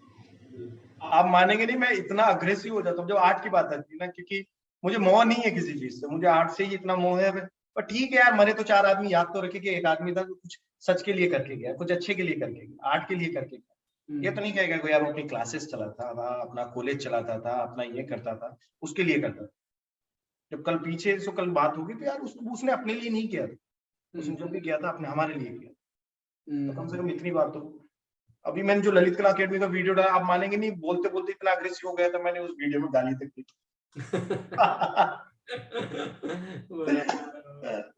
आप मानेंगे नहीं, मैं इतना अग्रेसिव हो जाता हूँ जब आर्ट की बात आती है ना, क्योंकि मुझे मोह नहीं है किसी चीज से, मुझे आर्ट से ही इतना मोह है। पर ठीक है यार, मरे तो 4 आदमी, याद तो रखे कि एक आदमी था जो कुछ सच के लिए करके गया, कुछ अच्छे के लिए करके गया, आर्ट के लिए करके गया। ये तो नहीं कहेगा कोई यार वो अपनी क्लासेस चलाता था, अपना कॉलेज चलाता था, अपना ये करता था, उसके लिए करता था। जब कल पीछे से कल बात होगी तो यार उसने अपने लिए नहीं किया, उसने जो भी किया था अपने हमारे लिए किया। तो कम से कम इतनी बात तो। अभी मैंने जो ललित कला अकेडमी का वीडियो डाला, आप मानेंगे नहीं, बोलते बोलते इतना अग्रेसिव हो गया था, मैंने उस वीडियो में गाली तक दी।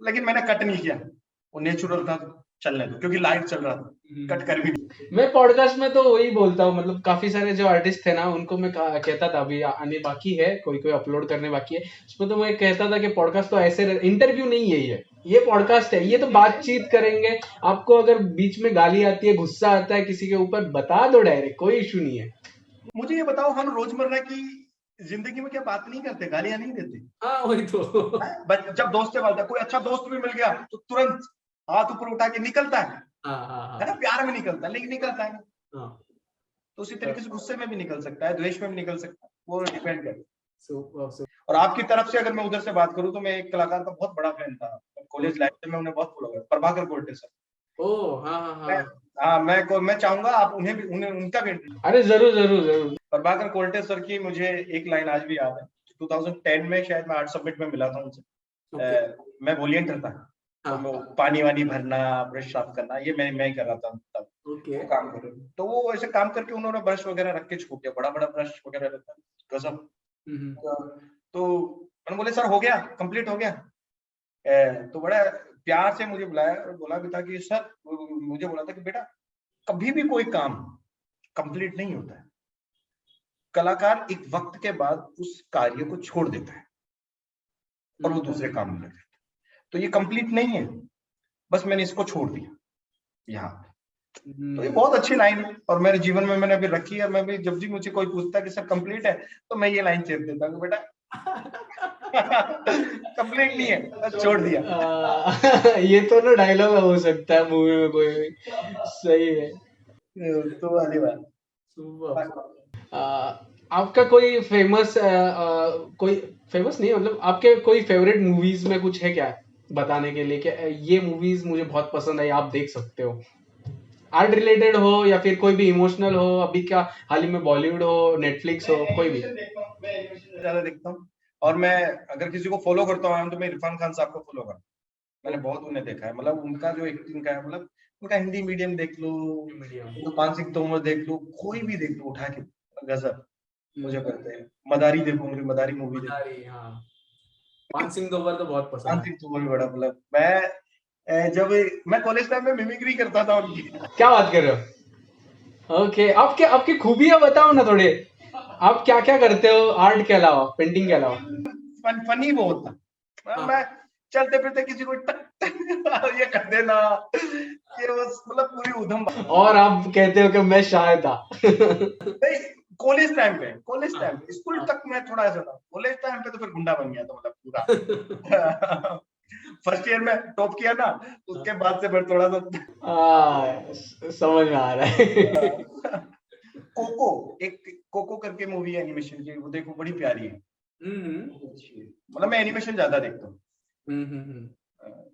लेकिन मैंने कट नहीं किया, वो नेचुरल था, चलने दो, क्योंकि लाइव चल रहा था, कट कर भी नहीं। मैं पॉडकास्ट में तो वही बोलता हूँ, मतलब काफी सारे जो आर्टिस्ट थे ना उनको मैं कहता था, अभी आने बाकी है, कोई कोई अपलोड करने बाकी है, उसमें तो मैं कहता था कि पॉडकास्ट तो ऐसे इंटरव्यू नहीं है, ये पॉडकास्ट है, ये तो बातचीत करेंगे। आपको अगर बीच में गाली आती है, गुस्सा आता है किसी के ऊपर, बता दो डायरेक्ट, कोई इशू नहीं है। मुझे ये बताओ, हम रोजमर्रा की जिंदगी में क्या बात नहीं करते, गालियां नहीं देते? हाँ वही तो। जब दोस्त से बात है, कोई अच्छा दोस्त भी मिल गया तो तुरंत हाथ ऊपर उठा के निकलता है। है ना, प्यार में निकलता है, लेकिन निकलता है। तो उसी तरीके से गुस्से में भी निकल सकता है, द्वेष में भी निकल सकता है, वो डिपेंड करता है। और आपकी तरफ से अगर मैं उधर से बात करूं तो मैं एक कलाकार का बहुत बड़ा फैन था, कॉलेज लाइफ में उन्हें बहुत फॉलो किया, प्रभाकर कोल्टे सर। मैं चाहूंगा आप उन्हें भी, उनका भी। अरे जरूर जरूर जरूर। प्रभाकर कोल्टे सर की मुझे एक लाइन आज भी याद है। 2010 में शायद मैं आर्ट सब्मिट में मिला था उनसे। मैं वॉलंटियर था, तो पानी वानी भरना, ब्रश साफ करना, ये मैं ही कर रहा था तब। वो काम कर रहे थे, तो वो ऐसे काम करके उन्होंने ब्रश वगैरह रख के छोड़ दिया, बड़ा बड़ा ब्रश वगैरह रहता है, गजब। तो मैंने बोले सर हो गया, कंप्लीट हो गया। तो बड़ा प्यार से मुझे बुलाया और बोला भी था कि सर, मुझे बोला था कि बेटा कभी भी कोई काम कंप्लीट नहीं होता है, कलाकार एक वक्त के बाद उस कार्य को छोड़ देता है और वो दूसरे काम में लग जाता है, तो ये कंप्लीट नहीं है, बस मैंने इसको छोड़ दिया यहाँ। तो ये बहुत अच्छी लाइन है और मेरे जीवन में मैंने अभी रखी है। मैं भी जब भी मुझे कोई पूछता है कि सर कंप्लीट है, तो मैं ये लाइन चेप देता हूँ, बेटा कंप्लीट नहीं है, बस छोड़ दिया। ये तो ना डायलॉग हो सकता है मूवी में कोई भी। सही है। तो वाली बात। आपका कोई फेमस कोई फेमस नहीं, मतलब आपके कोई फेवरेट मूवीज में कुछ है क्या बताने के लिए कि ये मूवीज मुझे बहुत पसंद है, आप देख सकते हो? आर्ट रिलेटेड हो या फिर कोई भी इमोशनल हो, अभी क्या हाल ही में बॉलीवुड हो, नेटफ्लिक्स हो, कोई भी। मैं एनिमेशन ज्यादा देखता हूँ, और मैं अगर किसी को फॉलो करता हूँ तो मैं इरफान खान साहब को फॉलो करता हूँ। मैंने बहुत उन्हें देखा है, मतलब उनका जो एक्टिंग का है, मतलब उनका हिंदी मीडियम देख लो, पान सिंह तोमर देख लो, कोई भी देख लो उठा के, गजब मुझे करते हैं। मदारी देखो, उनकी मदारी मूवी देखो। पान सिंह तोमर तो बहुत पसंद पान है। सिंह तोमर भी बड़ा, मतलब जब मैं कॉलेज टाइम में मिमिक्री करता था उनकी। क्या बात कर रहे हो? ओके, आपकी खूबियां बताओ ना थोड़े, आप क्या क्या करते हो आर्ट के अलावा, पेंटिंग के अलावा? फनी बहुत था। मैं चलते फिरते किसी को ये कर देना, ये बस मतलब पूरी उधम। और आप कहते हो कि मैं शायर था। कॉलेज टाइम पे स्कूल तक मैं थोड़ा ऐसा था, कॉलेज टाइम पे तो फिर गुंडा बन गया था, मतलब पूरा। फर्स्ट ईयर में टॉप किया ना, उसके बाद से फिर थोड़ा सा समझ में आ रहा है। कोको करके मूवी है एनिमेशन की, वो देखो बड़ी प्यारी है। मतलब मैं एनिमेशन ज्यादा देखता हूँ।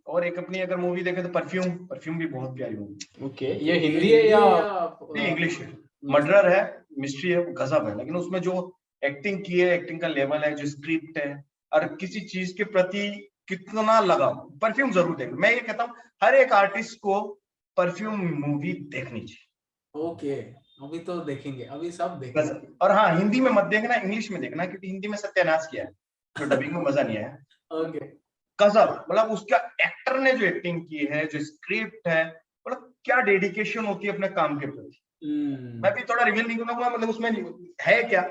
और एक अपनी अगर मूवी देखे तो परफ्यूम भी बहुत प्यारी मूवी। ओके, ये हिंदी है या इंग्लिश है? मर्डर है, मिस्ट्री है, गजब है, लेकिन उसमें जो एक्टिंग की है, एक्टिंग का लेवल है, जो स्क्रिप्ट है, और किसी चीज के प्रति कितना लगाव, परफ्यूम जरूर देखो। मैं ये कहता हूँ हर एक आर्टिस्ट को परफ्यूम मूवी देखनी चाहिए। ओके, अभी तो देखेंगे, अभी सब देखेंगे। और हाँ, हिंदी में मत देखना, इंग्लिश में देखना, क्योंकि हिंदी में सत्यानाश किया है, तो डबिंग में मजा नहीं आया। ओके, गजब, मतलब उसका एक्टर ने जो एक्टिंग की है, जो स्क्रिप्ट है, मतलब क्या डेडिकेशन होती है अपने काम के प्रति। मैं भी थोड़ा रिवील नहीं करूंगा, मतलब उसमें है क्या,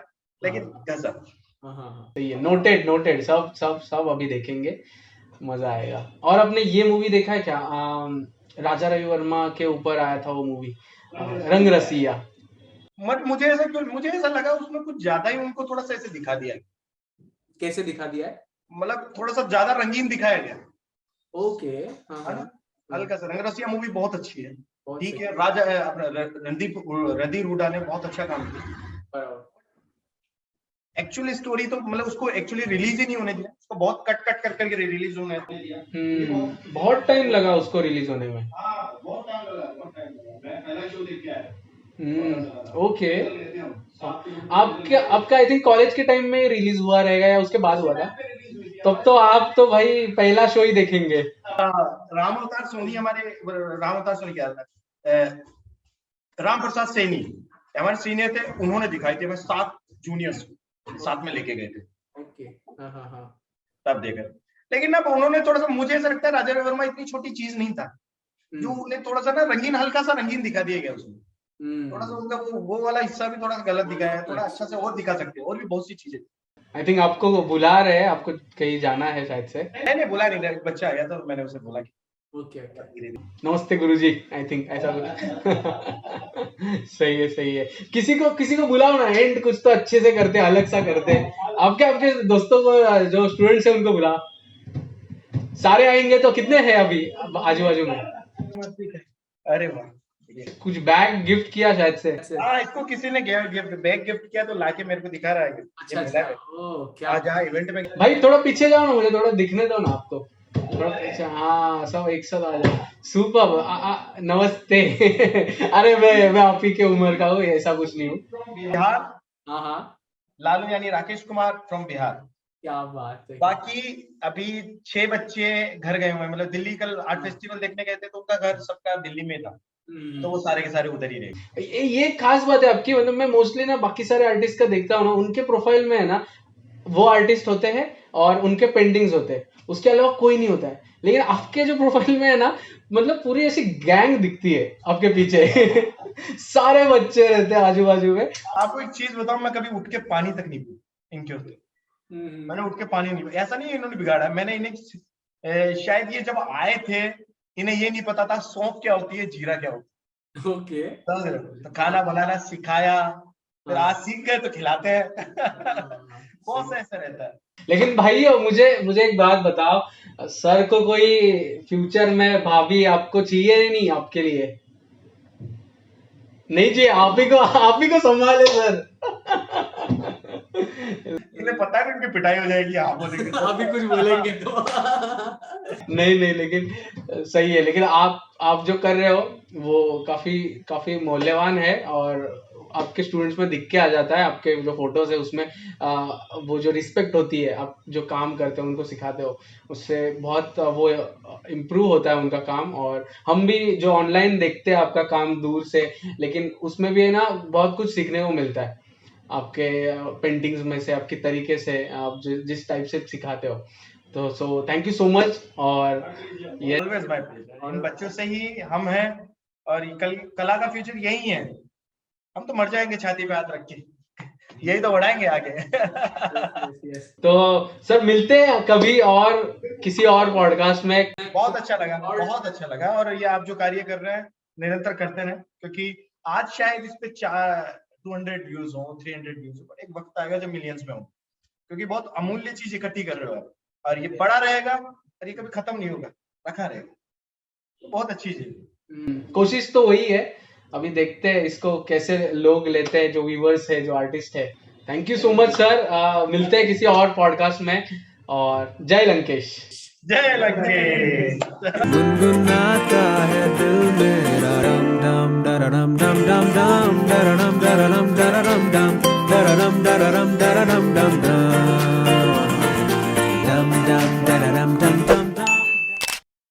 लेकिन गजब। सही है, नोटेड, सब अभी देखेंगे, मजा आएगा। और आपने ये मूवी देखा है क्या, राजा रवि वर्मा के ऊपर आया था वो मूवी, रंग रसिया? मुझे ऐसा लगा उसमें कुछ ज्यादा ही उनको थोड़ा सा ऐसे दिखा दिया, कैसे दिखा दिया है? मतलब थोड़ा सा ज्यादा रंगीन दिखाया गया। ओके, हाँ है ना? हाँ, हल्का सा रंगरसिया मूवी बहुत अच्छी है, बहुत ठीक सही। है। राजा अपना रणदीप हुडा ने बहुत अच्छा काम किया। बराबर। एक्चुअली स्टोरी तो मतलब उसको एक्चुअली रिलीज ही नहीं होने दिया, उसको बहुत कट कर करके रिलीज होने दिया। बहुत टाइम लगा उसको रिलीज होने में। हाँ, बहुत टाइम लगा। मैं पहला शो देख के आया। ओके। आपका आई थिंक कॉलेज के टाइम में रिलीज हुआ रहेगा या उसके बाद हुआ था? तब तो आप तो भाई पहला शो ही देखेंगे। राम अवतार सोनी क्या था, राम प्रसाद सैनी हमारे सीनियर थे, उन्होंने दिखाई थी। मैं 7 जूनियर्स साथ में लेके गए थे। ओके, हाँ हाँ हाँ। तब देखा, लेकिन अब उन्होंने थोड़ा सा, मुझे ऐसा लगता है राजा रविवर्मा इतनी छोटी चीज नहीं था, जो उन्हें थोड़ा सा ना रंगीन, हल्का सा रंगीन दिखा दिया गया उसमें। थोड़ा सा उनका वो वाला हिस्सा भी थोड़ा गलत दिखाया है, थोड़ा अच्छा से और दिखा सकते हैं, और भी बहुत सी चीजें। आई थिंक आपको वो बुला रहे हैं, आपको कहीं जाना है शायद से। नहीं बोला नहीं, बच्चा आया था, मैंने उसे बोला कि ओके नमस्ते गुरुजी, आई थिंक ऐसा कुछ। सही है। किसी को बुलाओ ना, एंड कुछ तो अच्छे से करते, अलग सा करते। आपके दोस्तों को, जो स्टूडेंट्स हैं उनको बुला। सारे आएंगे तो कितने हैं अभी आजू बाजू में? अरे वाह, कुछ बैग गिफ्ट किया शायद से। हाँ, इसको किसी ने बैग गिफ्ट किया तो लाके मेरे को दिखा रहा है। अच्छा, क्या आज हाँ इवेंट में। भाई थोड़ा पीछे जाओ ना, मुझे थोड़ा दिखने दो ना आपको। थोड़ा पीछे, हाँ सब एक साथ आ जाओ। सुपर, नमस्ते। अरे मैं आप ही के उम्र का हूँ, ऐसा कुछ नहीं हूँ। बिहार, हाँ हाँ, लालू यानी राकेश कुमार फ्रॉम बिहार। क्या बात है। बाकी अभी 6 बच्चे घर गए हुए हैं, मतलब दिल्ली कल आर्ट फेस्टिवल देखने गए थे, तो उनका घर सबका दिल्ली में था, तो वो सारे के सारे उधर ही रहे। ये खास बात है आपकी, मतलब मैं मोस्टली ना बाकी सारे आर्टिस्ट का देखता हूँ ना, उनके प्रोफाइल में है ना वो आर्टिस्ट होते हैं और उनके पेंटिंग्स होते हैं, उसके अलावा कोई नहीं होता है। लेकिन आपके जो प्रोफाइल में है ना, मतलब पूरी ऐसी गैंग दिखती है आपके पीछे। सारे बच्चे रहते हैं आजू बाजू में। आपको एक चीज बताऊं, मैं कभी उठ के पानी तक नहीं पी इनके होते। मैंने उठ के पानी नहीं, ऐसा नहीं इन्होंने बिगाड़ा, मैंने इन्हें शायद ये जब आए थे इन्हें ये नहीं पता था सौंफ क्या होती है, जीरा क्या होती है। ओके, तो खाना बनाना सिखाया, फिर आज सीख गए तो खिलाते हैं। बहुत ऐसा रहता है। लेकिन भाई मुझे एक बात बताओ, सर को कोई फ्यूचर में भाभी आपको चाहिए या नहीं आपके लिए? नहीं चाहिए, आप ही को संभाले सर। इन्हें पता है उनकी पिटाई हो जाएगी, आप बोलेंगे आप भी कुछ बोलेंगे तो। नहीं, लेकिन सही है। लेकिन आप जो कर रहे हो वो काफी मूल्यवान है, और आपके स्टूडेंट्स में दिख के आ जाता है। आपके जो फोटोज है उसमें वो जो रिस्पेक्ट होती है, आप जो काम करते हो उनको सिखाते हो, उससे बहुत वो इम्प्रूव होता है उनका काम। और हम भी जो ऑनलाइन देखते हैं आपका काम दूर से, लेकिन उसमें भी है ना बहुत कुछ सीखने को मिलता है आपके पेंटिंग्स में से, आपके तरीके से, आप जिस टाइप से सिखाते हो। तो so thank you so much. और ये ऑलवेज माय प्लेजर। इन बच्चों से ही हम हैं, और कला का फ्यूचर यही है। हम तो मर जाएंगे छाती पे हाथ रख के, यही तो बढ़ाएंगे आगे। तो सर मिलते हैं कभी और किसी और पॉडकास्ट में। बहुत अच्छा लगा, और ये आप जो कार्य कर रहे हैं निरंतर करते रहें, क्योंकि आज शायद इस पे 200 व्यूज हो, 300 व्यूज हो, एक वक्त आएगा जब मिलियंस में हो, क्योंकि बहुत अमूल्य चीज इकट्ठी कर रहे हो आप, और ये बड़ा रहेगा और ये कभी खत्म नहीं होगा, रखा रहेगा, तो बहुत अच्छी चीज। कोशिश तो वही है, अभी देखते हैं इसको कैसे लोग लेते हैं, जो व्यूअर्स है, जो आर्टिस्ट है। Thank you so much sir, मिलते हैं किसी और पॉडकास्ट में, और जय लंकेश। जय लंकेश। गुनगुनाता है दिल मेरा रम डम डरडम डम डम डम डरडम डरडम डरडम डम डरडम डरडम डरडम डम।